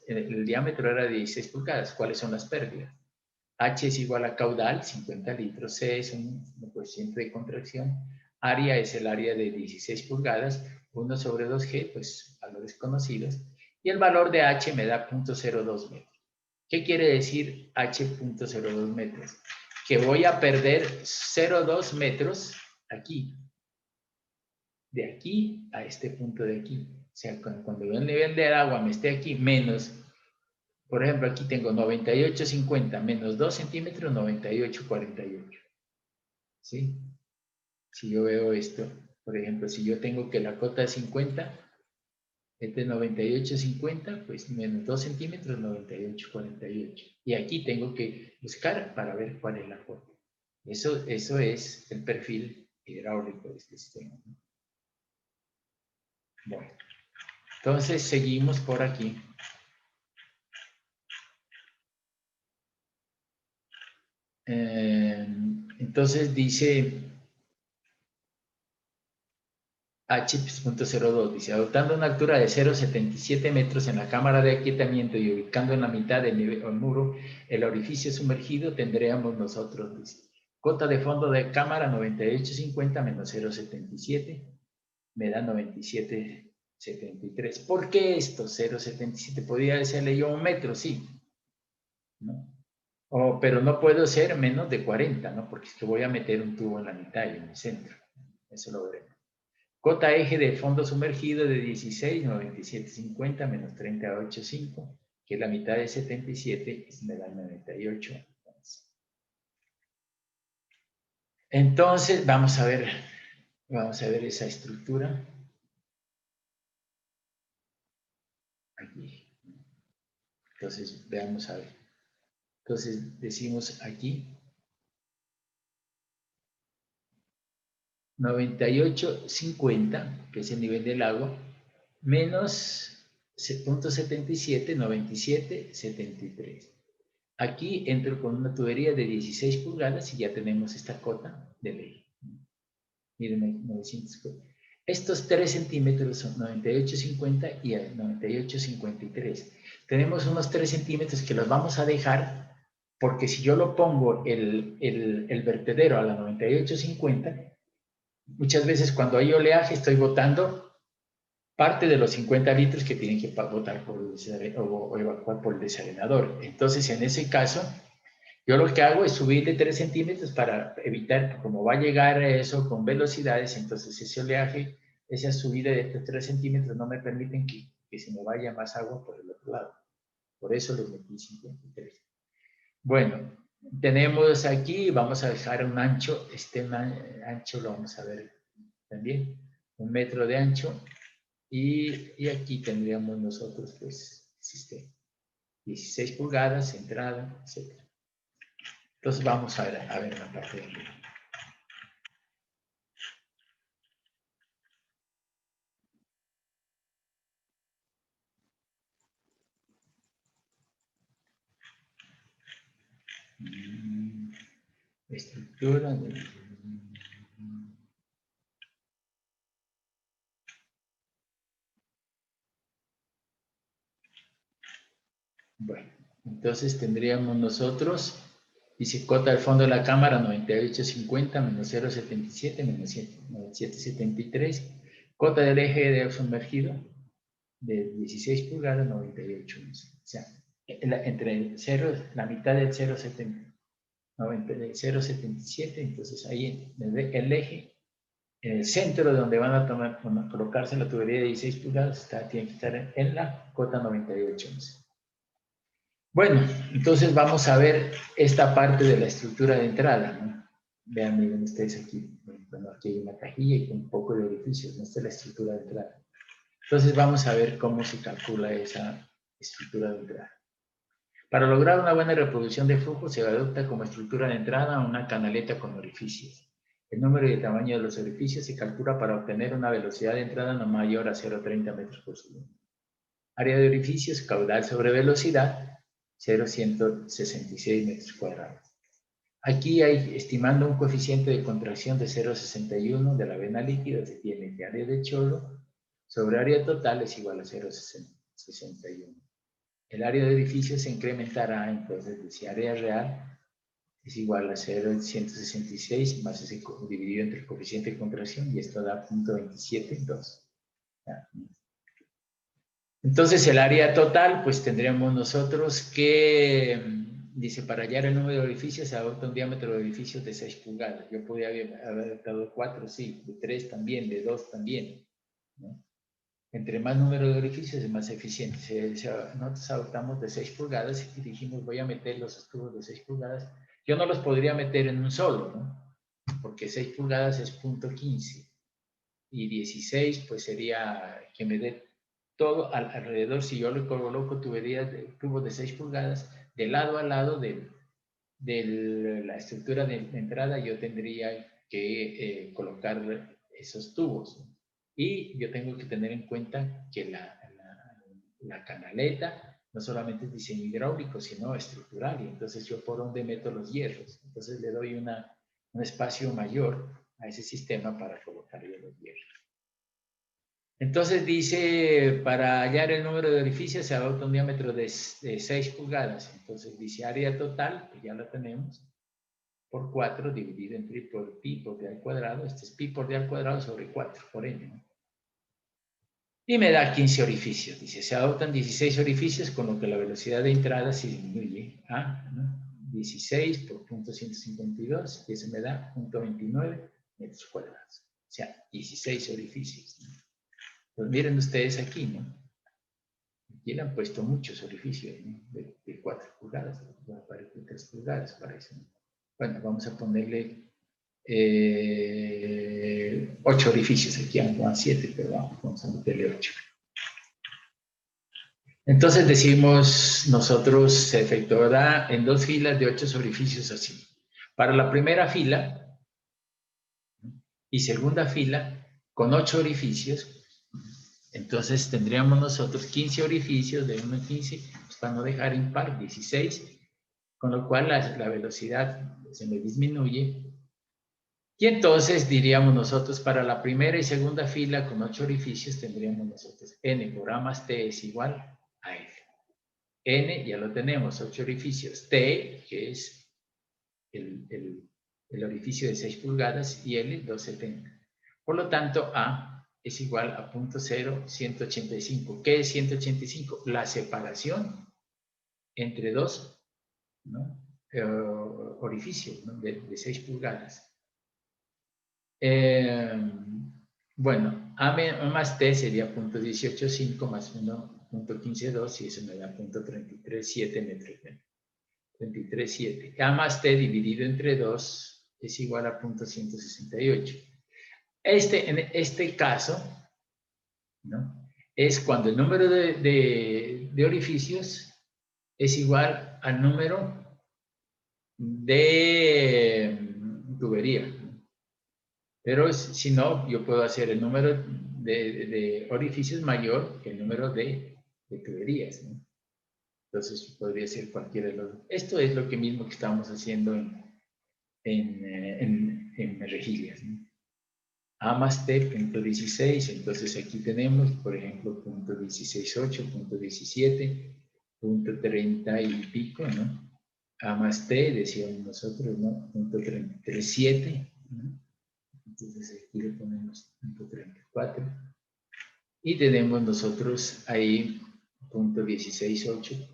el diámetro era de 16 pulgadas, ¿cuáles son las pérdidas? H es igual a caudal, 50 litros, C es un coeficiente de contracción, área es el área de 16 pulgadas, 1 sobre 2G, pues valores conocidos, y el valor de H me da 0.02 metros. ¿Qué quiere decir H.02 metros? Que voy a perder 0.2 metros aquí, de aquí a este punto de aquí. O sea, cuando el nivel del agua me esté aquí, menos, por ejemplo, aquí tengo 98,50 menos 2 centímetros, 98,48. ¿Sí? Si yo veo esto, por ejemplo, si yo tengo que la cota es 50, este es 98,50, pues menos 2 centímetros, 98,48. Y aquí tengo que buscar para ver cuál es la cota. Eso es el perfil hidráulico de este sistema. Bueno, entonces seguimos por aquí. Entonces dice H.02, dice, adoptando una altura de 0,77 metros en la cámara de aquietamiento y ubicando en la mitad del muro el orificio sumergido, tendríamos nosotros, dice, cota de fondo de cámara 98,50 menos 0,77, me da 97,73. ¿Por qué esto? 0,77, podría decirle yo 1 metro, sí, ¿no? Pero no puedo ser menos de 40, ¿no? Porque es que voy a meter un tubo en la mitad y en el centro. Eso lo veremos. Cota eje de fondo sumergido de 16, 97,50 menos 38,5, que es la mitad de 77, me da 98. Entonces, vamos a ver esa estructura. Aquí. Entonces, veamos a ver. Entonces, decimos aquí 98,50, que es el nivel del agua, menos 0.77, 97,73. Aquí entro con una tubería de 16 pulgadas y ya tenemos esta cota de ley. Miren, 950. Estos 3 centímetros son 98,50 y 98,53. Tenemos unos 3 centímetros que los vamos a dejar porque si yo lo pongo el vertedero a la 98,50, muchas veces cuando hay oleaje estoy botando parte de los 50 litros que tienen que botar o evacuar por el desarenador. Entonces, en ese caso, yo lo que hago es subirle 3 centímetros para evitar, como va a llegar eso con velocidades, entonces ese oleaje, esa subida de estos 3 centímetros no me permiten que se me vaya más agua por el otro lado. Por eso les metí 53. Bueno, tenemos aquí, vamos a dejar un ancho, ancho lo vamos a ver también, 1 metro de ancho, y aquí tendríamos nosotros, pues, 16 pulgadas, entrada, etc. Entonces vamos a ver la parte de arriba. Estructura de... Bueno, entonces tendríamos nosotros, dice cota del fondo de la cámara 98,50 menos 0,77 menos 7,73. Cota del eje de sumergido de 16 pulgadas, 98. O sea, entre el 0, la mitad del 0,77, entonces ahí el eje, en el centro donde van a colocarse la tubería de 16 pulgadas, tiene que estar en la cota 98. Bueno, entonces vamos a ver esta parte de la estructura de entrada, ¿no? Vean, miren ustedes aquí, bueno, aquí hay una cajilla y un poco de orificios, ¿no? Esta es la estructura de entrada. Entonces vamos a ver cómo se calcula esa estructura de entrada. Para lograr una buena reproducción de flujo se adopta como estructura de entrada una canaleta con orificios. El número y el tamaño de los orificios se calcula para obtener una velocidad de entrada no mayor a 0,30 metros por segundo. Área de orificios, caudal sobre velocidad, 0,166 metros cuadrados. Aquí hay, estimando un coeficiente de contracción de 0,61 de la vena líquida, se tiene que área de chorro sobre área total es igual a 0,61. El área de edificio se incrementará, entonces, si área real es igual a 0,166 más ese dividido entre el coeficiente de contracción, y esto da 0,272. Entonces, el área total, pues tendríamos nosotros que, dice, para hallar el número de orificios se adopta un diámetro de edificios de 6 pulgadas. Yo podría haber adoptado 4, sí, de 3 también, de 2 también, ¿no? Entre más número de orificios es más eficiente. Nosotros adoptamos de 6 pulgadas y dijimos, voy a meter los tubos de 6 pulgadas. Yo no los podría meter en un solo, ¿no? Porque 6 pulgadas es 0,15 y 16 pues sería que me dé todo alrededor. Si yo le coloco tubos de 6 pulgadas de lado a lado de la estructura de entrada, yo tendría que colocar esos tubos. Y yo tengo que tener en cuenta que la canaleta no solamente es diseño hidráulico, sino estructural. Y entonces yo por dónde meto los hierros. Entonces le doy un espacio mayor a ese sistema para colocarle los hierros. Entonces dice, para hallar el número de orificios se adopta un diámetro de 6 pulgadas. Entonces dice área total, que ya la tenemos, por 4 dividido entre por pi por d al cuadrado. Este es pi por d al cuadrado sobre 4 por n, ¿no? Y me da 15 orificios. Dice, se adoptan 16 orificios, con lo que la velocidad de entrada se disminuye a, ¿no? 16 por 0,152, y eso me da 0,29 metros cuadrados. O sea, 16 orificios, ¿no? Pues miren ustedes aquí, ¿no? Aquí le han puesto muchos orificios, ¿no? De 4 pulgadas, de 3 pulgadas para eso, ¿no? Bueno, vamos a ponerle 8 orificios. Aquí han 7, pero vamos a meterle 8. Entonces decimos nosotros, se efectuará en 2 filas de 8 orificios así. Para la primera fila y segunda fila, con 8 orificios, entonces tendríamos nosotros 15 orificios de 1 a 15, pues para no dejar impar, 16, con lo cual la velocidad se me disminuye. Y entonces diríamos nosotros, para la primera y segunda fila con 8 orificios, tendríamos nosotros n por a más t es igual a l. N ya lo tenemos, 8 orificios. T, que es el orificio de 6 pulgadas, y L, 270. Por lo tanto, A es igual a 0,0185. ¿Qué es 185? La separación entre dos, ¿no? Orificios, ¿no? de 6 pulgadas. Bueno, A más T sería 0,185 más 1,152, y eso me da 0,337 metros. 33,7. A más T dividido entre 2 es igual a 0,168. En este caso, ¿no? Es cuando el número de orificios es igual al número de tubería, ¿no? Pero si no, yo puedo hacer el número de orificios mayor que el número de tuberías, ¿no? Entonces podría ser cualquiera de los dos. Esto es lo que mismo que estamos haciendo en rejillas, ¿no? A más T, 0,16, entonces aquí tenemos, por ejemplo, 0,168, 0,17, 0,30 y pico, ¿no? A más T, decíamos nosotros, ¿no? 0,337, ¿no? Entonces aquí le ponemos 0,34. Y tenemos nosotros ahí 0,168,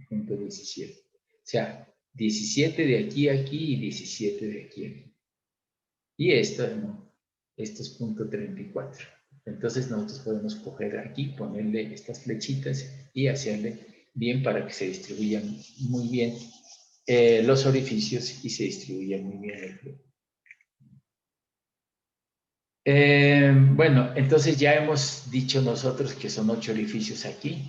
0,17. O sea, 17 de aquí a aquí y 17 de aquí a aquí. Y esto, ¿no? Esto es 0,34. Entonces nosotros podemos coger aquí, ponerle estas flechitas y hacerle bien para que se distribuyan muy bien los orificios y se distribuya muy bien el flujo. Bueno, entonces ya hemos dicho nosotros que son 8 orificios aquí,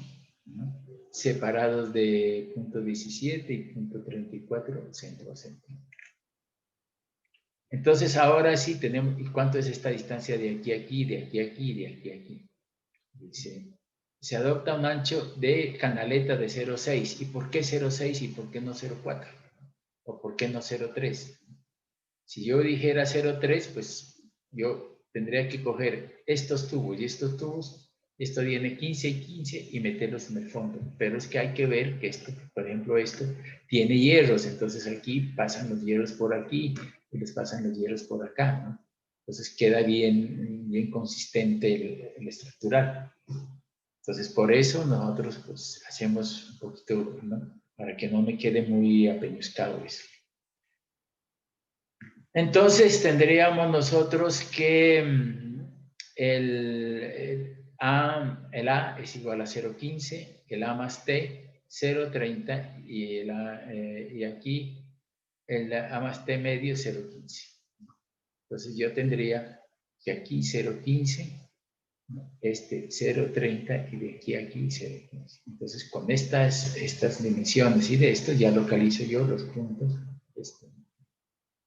¿no? Separados de 0,17 y 0,34 centro a centro. Entonces ahora sí tenemos, ¿y cuánto es esta distancia de aquí a aquí, de aquí a aquí, de aquí a aquí? Dice se adopta un ancho de canaleta de 0,6. ¿Y por qué 0,6 y por qué no 0,4? ¿O por qué no 0,3? Si yo dijera 0,3, pues yo tendría que coger estos tubos y estos tubos, esto tiene 15 y 15 y meterlos en el fondo. Pero es que hay que ver que esto, por ejemplo, esto tiene hierros, entonces aquí pasan los hierros por aquí y les pasan los hierros por acá, ¿no? Entonces queda bien consistente el estructural. Entonces por eso nosotros pues hacemos un poquito, ¿no? Para que no me quede muy apeñuscado eso. Entonces tendríamos nosotros que el A es igual a 0,15, el A más T 0,30 y aquí el A más T medio 0,15. Entonces yo tendría que aquí 0,15, este 0,30 y de aquí a aquí 0,15. Entonces con estas dimensiones y de esto ya localizo yo los puntos.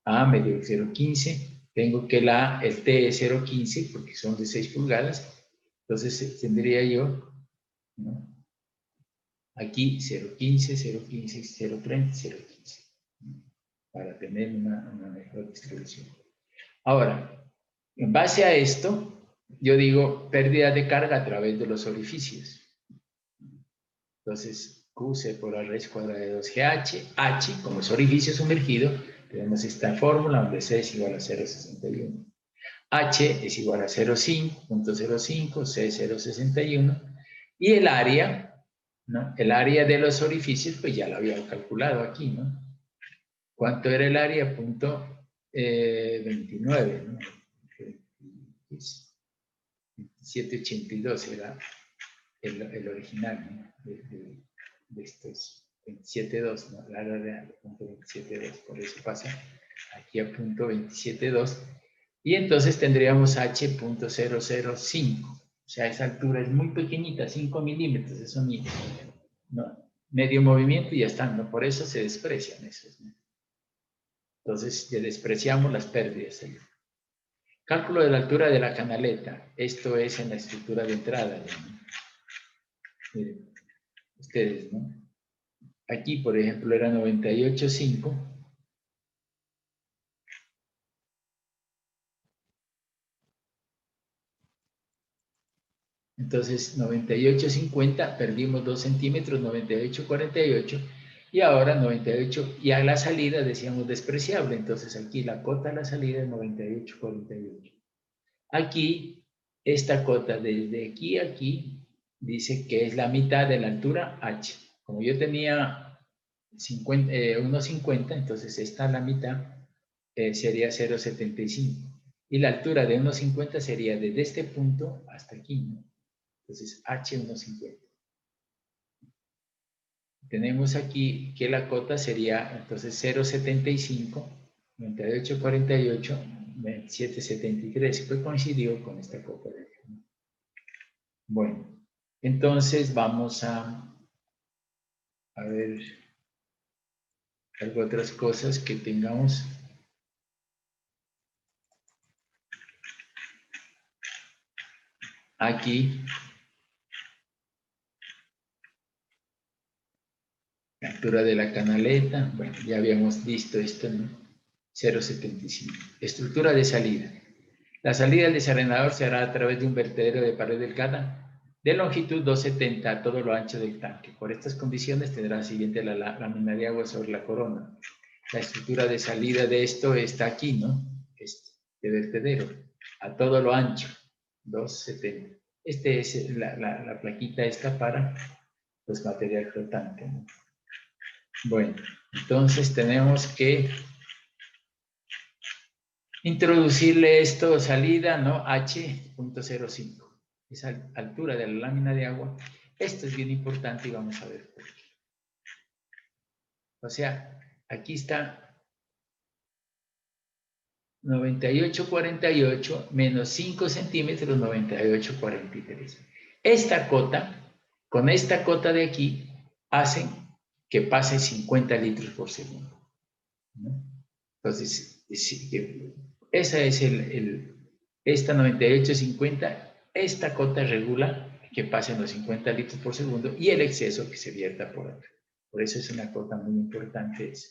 A medio 0,15, tengo que el T es 0,15 porque son de 6 pulgadas, entonces tendría yo, ¿no? Aquí 0,15, 0,15, 0,30, 0,15, para tener una mejor distribución. Ahora, en base a esto, yo digo pérdida de carga a través de los orificios. Entonces, QC por la raíz cuadrada de 2GH, H, como es orificio sumergido, tenemos esta fórmula donde C es igual a 0,61. H es igual a 0,5, C 0,61. Y el área, ¿no? El área de los orificios, pues ya lo había calculado aquí, ¿no? ¿Cuánto era el área? Punto 29, ¿no? 2782 era el original, ¿no? De estos 27.2, ¿no? La área real, punto 27.2, por eso pasa aquí a punto 27.2. Y entonces tendríamos H.005. O sea, esa altura es muy pequeñita, 5 milímetros, eso ni, no, medio movimiento y ya están, ¿no? Por eso se desprecian esos, ¿no? Entonces, ya despreciamos las pérdidas. Cálculo de la altura de la canaleta. Esto es en la estructura de entrada, ¿no? Miren, ustedes, ¿no? Aquí, por ejemplo, era 98,5. Entonces, 98,50, perdimos 2 centímetros, 98,48, y ahora 98, y a la salida decíamos despreciable, entonces aquí la cota a la salida es 98,48. Aquí, esta cota desde aquí a aquí, dice que es la mitad de la altura H. Como yo tenía 1,50, entonces esta la mitad sería 0,75. Y la altura de 1,50 sería desde este punto hasta aquí, ¿no? Entonces, H1,50. Tenemos aquí que la cota sería, entonces, 0,75, 98,48, 27,73. Pues coincidió con esta cota de aquí. Bueno, entonces vamos a ver algo otras cosas que tengamos. Aquí, la altura de la canaleta, bueno, ya habíamos visto esto, ¿no? 0,75. Estructura de salida. La salida del desarenador se hará a través de un vertedero de pared delgada de longitud 2,70 a todo lo ancho del tanque. Por estas condiciones tendrá la siguiente la lámina de agua sobre la corona. La estructura de salida de esto está aquí, ¿no? De vertedero, a todo lo ancho, 2,70. Este es la plaquita esta para pues, material flotante, ¿no? Bueno, entonces tenemos que introducirle esto salida, ¿no? H.05. Esa altura de la lámina de agua. Esto es bien importante y vamos a ver por qué. O sea, aquí está 98,48 menos 5 centímetros, 98,43. Esta cota, con esta cota de aquí, hacen que pase 50 litros por segundo, ¿no? Entonces, esa es esta 98,50, esta cota regula que pasen los 50 litros por segundo y el exceso que se vierta por otro. Por eso es una cota muy importante eso.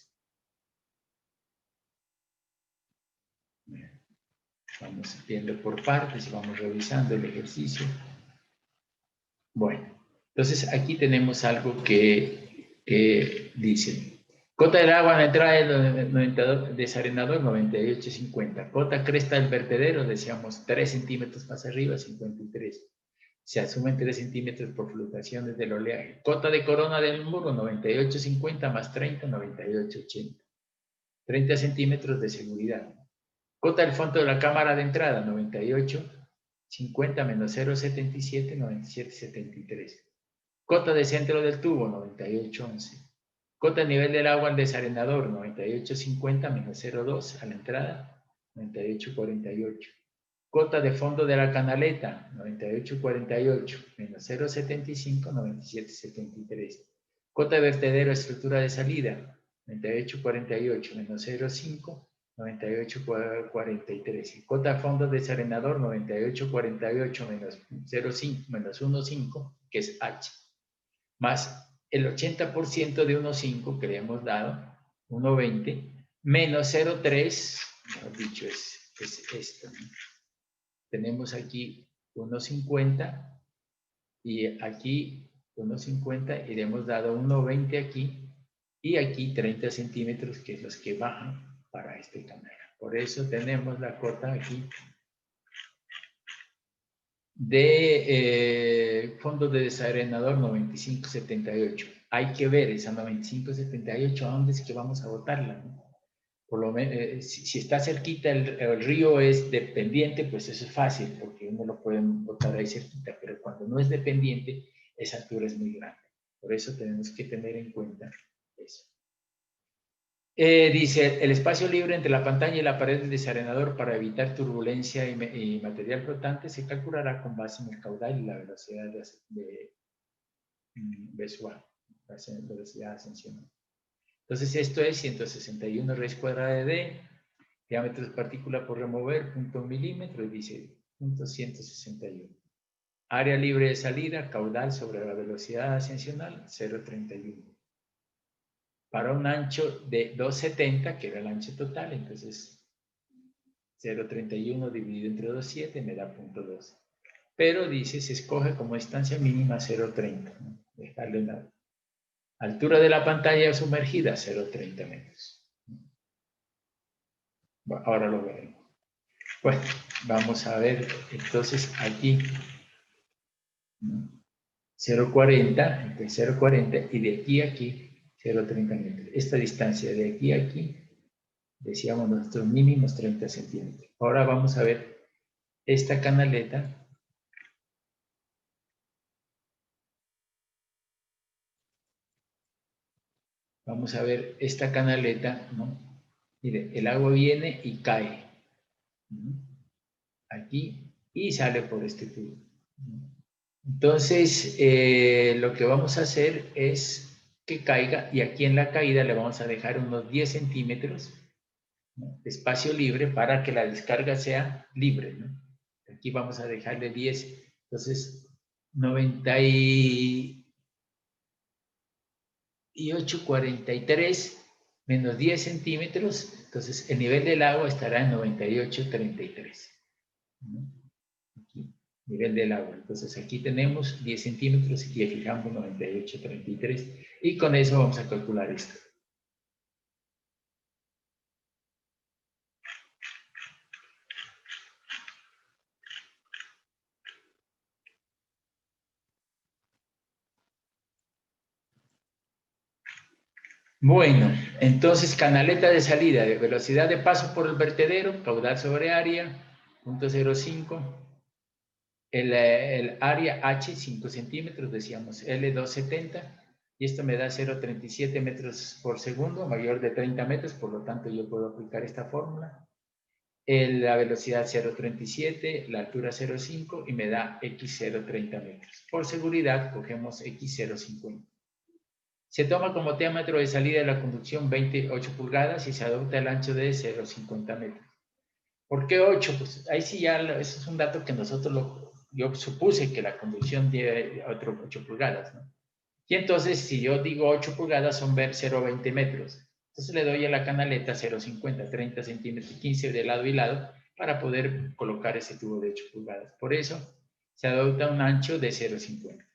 Vamos viendo por partes y vamos revisando el ejercicio. Bueno, entonces aquí tenemos algo que dice: cota del agua en la entrada del desarenador 98,50. Cota cresta del vertedero, decíamos 3 centímetros más arriba, 53. Se asumen 3 centímetros por fluctuaciones del oleaje. Cota de corona del muro 98,50 más 30, 98,80. 30 centímetros de seguridad. Cota del fondo de la cámara de entrada 98,50 menos 0,77, 97,73. Cota de centro del tubo 98,11. Cota de nivel del agua al desarenador 98,50 menos 0,2 a la entrada 98,48. Cota de fondo de la canaleta 98,48 menos 0,75 97,73. Cota de vertedero estructura de salida 98,48 menos 0,5 98,43. Cota de fondo de desarenador 98,48 menos 0,5 menos 1,5, que es H, más el 80% de 1,5 que le hemos dado, 1,20, menos 0,3, mejor dicho, es esto, ¿no? Tenemos aquí 1,50 y aquí 1,50 y le hemos dado 1,20 aquí y aquí 30 centímetros, que es los que bajan para este canal. Por eso tenemos la cota aquí de fondo de desarenador 95,78. Hay que ver esa 95,78 a dónde es que vamos a botarla, ¿no? Por lo menos, si está cerquita el río es dependiente, pues eso es fácil, porque uno lo puede botar ahí cerquita, pero cuando no es dependiente, esa altura es muy grande. Por eso tenemos que tener en cuenta eso. Dice, el espacio libre entre la pantalla y la pared del desarenador para evitar turbulencia y material flotante se calculará con base en el caudal y la velocidad de visual, la velocidad ascensional. Entonces esto es 161 raíz cuadrada de D, diámetro de partícula por remover, punto milímetro, y dice punto 161. Área libre de salida, caudal sobre la velocidad ascensional, 0,31. Para un ancho de 2,70, que era el ancho total, entonces 0,31 dividido entre 2,7 me da 0,2. Pero dice, se escoge como distancia mínima 0,30, ¿no? Dejarle la altura de la pantalla sumergida, 0,30 metros. Bueno, ahora lo veremos. Bueno, vamos a ver entonces aquí 0,40, entre 0,40 y de aquí a aquí 0,30 metros. Esta distancia de aquí a aquí, decíamos nuestros mínimos 30 centímetros. Ahora vamos a ver esta canaleta. Vamos a ver esta canaleta, ¿no? Mire, el agua viene y cae, ¿no? Aquí y sale por este tubo, ¿no? Entonces, lo que vamos a hacer es que caiga y aquí en la caída le vamos a dejar unos 10 centímetros, ¿no?, de espacio libre para que la descarga sea libre, ¿no? Aquí vamos a dejarle 10, entonces 98,43 menos 10 centímetros, entonces el nivel del agua estará en 98,33, ¿no? Aquí, nivel del agua. Entonces aquí tenemos 10 centímetros y le fijamos 98,33 y con eso vamos a calcular esto. Bueno, entonces canaleta de salida, de velocidad de paso por el vertedero, caudal sobre área, 0,05. El área H, 5 centímetros, decíamos L, 2,70. Y esto me da 0,37 metros por segundo, mayor de 30 metros, por lo tanto yo puedo aplicar esta fórmula. La velocidad 0,37, la altura 0,5 y me da X 0,30 metros. Por seguridad, cogemos X 0,50. Se toma como diámetro de salida de la conducción 28 pulgadas y se adopta el ancho de 0,50 metros. ¿Por qué 8? Pues ahí sí ya, eso es un dato que nosotros yo supuse que la conducción tiene 8 pulgadas, ¿no? Y entonces, si yo digo 8 pulgadas, son 0,20 metros. Entonces le doy a la canaleta 0,50, 30 centímetros, 15 de lado y lado, para poder colocar ese tubo de 8 pulgadas. Por eso, se adopta un ancho de 0,50.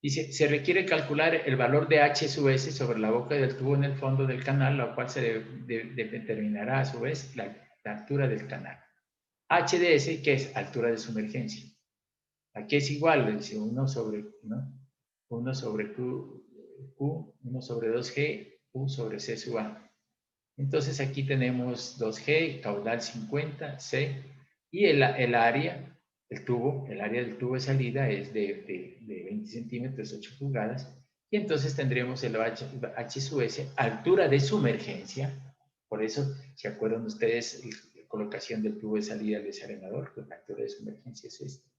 Dice, se requiere calcular el valor de H sub S sobre la boca del tubo en el fondo del canal, lo cual se determinará a su vez la altura del canal. H de S, que es altura de sumergencia. Aquí es igual, dice 1 sobre, ¿no? 1 sobre Q, 1 sobre 2G, Q sobre C sub A. Entonces aquí tenemos 2G, caudal 50, C, y el área, el área del tubo de salida es de 20 centímetros, 8 pulgadas, y entonces tendremos el H sub S, altura de sumergencia. Por eso, ¿se acuerdan ustedes la colocación del tubo de salida al desarenador? Pues la altura de sumergencia es esta.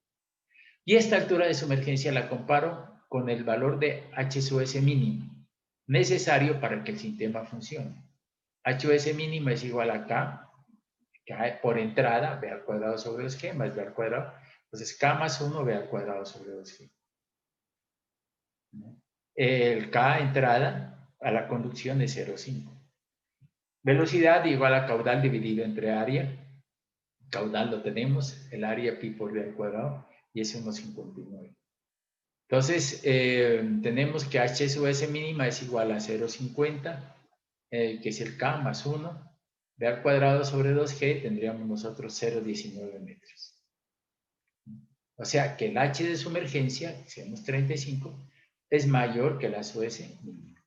Y esta altura de sumergencia la comparo con el valor de H sub S mínimo, necesario para que el sistema funcione. H sub S mínimo es igual a K por entrada, B al cuadrado sobre 2G, más B al cuadrado. Entonces, K más 1, B al cuadrado sobre 2G. El K entrada a la conducción es 0,5. Velocidad igual a caudal dividido entre área. Caudal lo tenemos, el área pi por B al cuadrado, y es 1,59. Entonces, tenemos que H sub S mínima es igual a 0,50, que es el K más 1. B al cuadrado sobre 2G, tendríamos nosotros 0,19 metros. O sea que el H de sumergencia, que seamos 35, es mayor que el H sub S mínimo.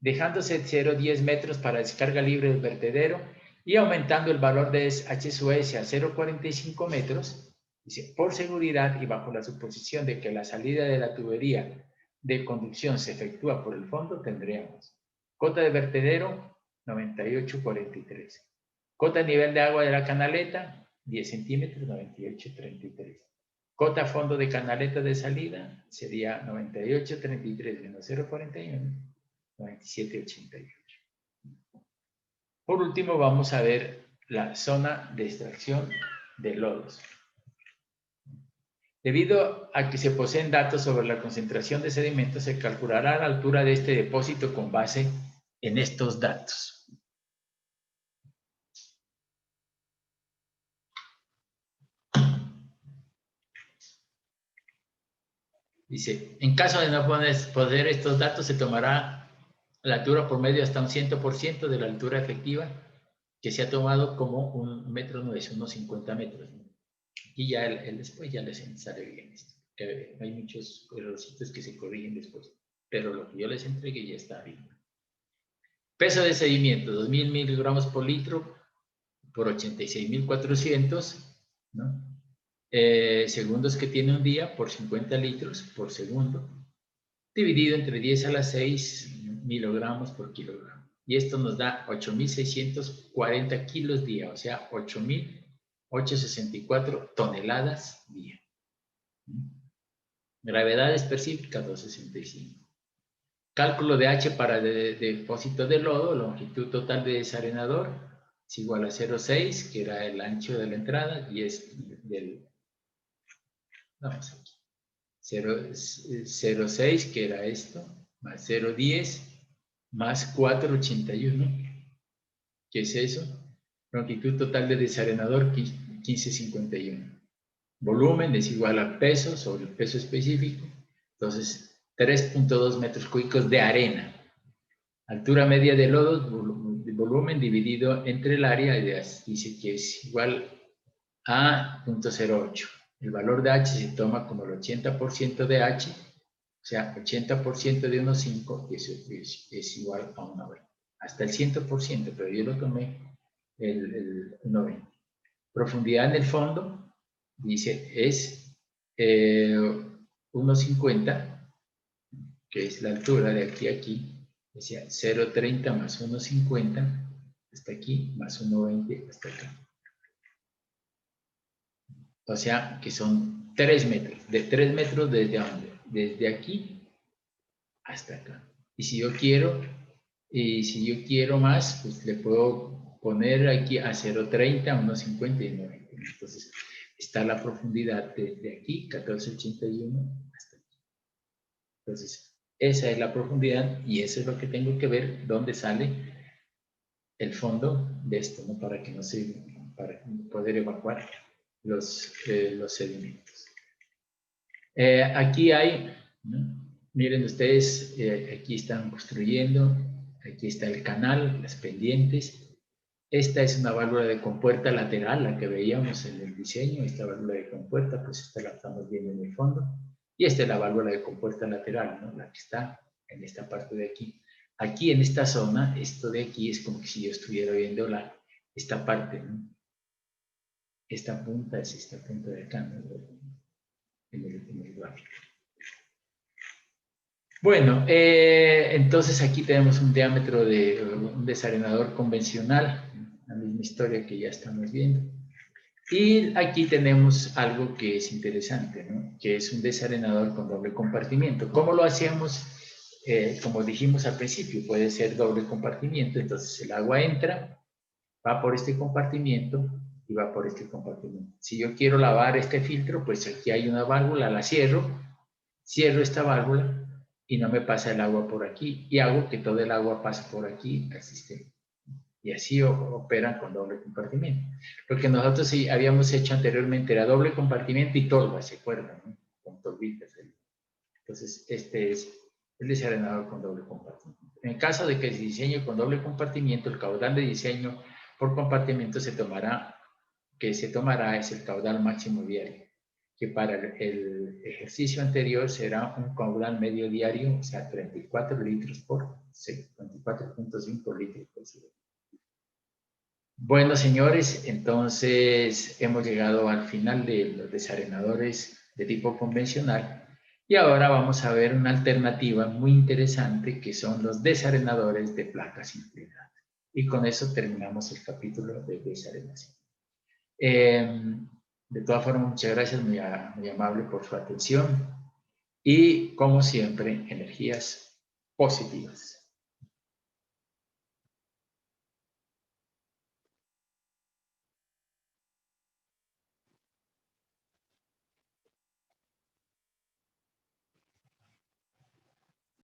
Dejándose 0,10 metros para descarga libre del vertedero y aumentando el valor de H sub S a 0,45 metros, dice, por seguridad y bajo la suposición de que la salida de la tubería de conducción se efectúa por el fondo, tendríamos cota de vertedero 98,43. Cota nivel de agua de la canaleta 10 centímetros 98,33. Cota fondo de canaleta de salida sería 98,33 menos 0,41, 97,88. Por último, vamos a ver la zona de extracción de lodos. Debido a que se poseen datos sobre la concentración de sedimentos, se calculará la altura de este depósito con base en estos datos. Dice, en caso de no poder estos datos, se tomará la altura por medio hasta un 100% de la altura efectiva que se ha tomado como 1 metro, no es unos 50 metros. Y ya después ya les sale bien esto. Hay muchos errorcitos que se corrigen después, pero lo que yo les entregué ya está bien. Peso de sedimento, 2.000 miligramos por litro por 86.400, ¿no? Segundos que tiene un día por 50 litros por segundo, dividido entre 10 a la 6 miligramos por kilogramo. Y esto nos da 8.640 kilos día, o sea, 8.864 toneladas día. Gravedad específica 265. Cálculo de H para depósito de lodo, longitud total de desarenador es igual a 0,6, que era el ancho de la entrada, y es del... Vamos aquí. 0,6, que era esto, más 0,10, más 4,81. ¿Qué es eso? Longitud total de desarenador 15,51. Volumen es igual a peso sobre el peso específico. Entonces, 3,2 metros cúbicos de arena. Altura media de lodo, volumen dividido entre el área, dice que es igual a 0,08. El valor de H se toma como el 80% de H, o sea, 80% de 1,5 es igual a 1,90. Hasta el 100%, pero yo lo tomé el 90. Profundidad en el fondo, dice, es 1,50, que es la altura de aquí a aquí, o sea, 0,30 más 1,50 hasta aquí, más 1,20 hasta acá. O sea, que son 3 metros. De 3 metros desde dónde? Desde aquí hasta acá. Y si yo quiero más, pues le puedo poner aquí a 0,30, 1,50 y 90. Entonces, está la profundidad de aquí, 1481, hasta aquí. Entonces, esa es la profundidad y eso es lo que tengo que ver, dónde sale el fondo de esto, ¿no? Para que no se, para poder evacuar los sedimentos. Aquí hay, ¿no? Miren ustedes, aquí están construyendo, aquí está el canal, las pendientes. Esta es una válvula de compuerta lateral, la que veíamos en el diseño. Esta válvula de compuerta, pues esta la estamos viendo en el fondo. Y esta es la válvula de compuerta lateral, ¿no? La que está en esta parte de aquí. Aquí en esta zona, esto de aquí es como que si yo estuviera viendo esta parte, ¿no? Esta punta es esta punta de acá, ¿no? en el gráfico. Bueno, entonces aquí tenemos un diámetro de un desarenador convencional, la misma historia que ya estamos viendo. Y aquí tenemos algo que es interesante, ¿no? Que es un desarenador con doble compartimiento. ¿Cómo lo hacemos? Como dijimos al principio, puede ser doble compartimiento, entonces el agua entra, va por este compartimiento y va por este compartimiento. Si yo quiero lavar este filtro, pues aquí hay una válvula, la cierro esta válvula y no me pasa el agua por aquí y hago que todo el agua pase por aquí al sistema. Y así operan con doble compartimiento. Lo que nosotros sí habíamos hecho anteriormente era doble compartimiento y torba, ¿se acuerdan? ¿No? Con torbitas. Entonces, este es el desarenador con doble compartimiento. En caso de que se diseñe con doble compartimiento, el caudal de diseño por compartimento se tomará es el caudal máximo diario, que para el ejercicio anterior será un caudal medio diario, o sea, 34 litros por 24.5 litros por segundo. Bueno, señores, entonces hemos llegado al final de los desarenadores de tipo convencional y ahora vamos a ver una alternativa muy interesante que son los desarenadores de placas inclinadas. Y con eso terminamos el capítulo de desarenación. De todas formas, muchas gracias, muy amable por su atención y como siempre, energías positivas.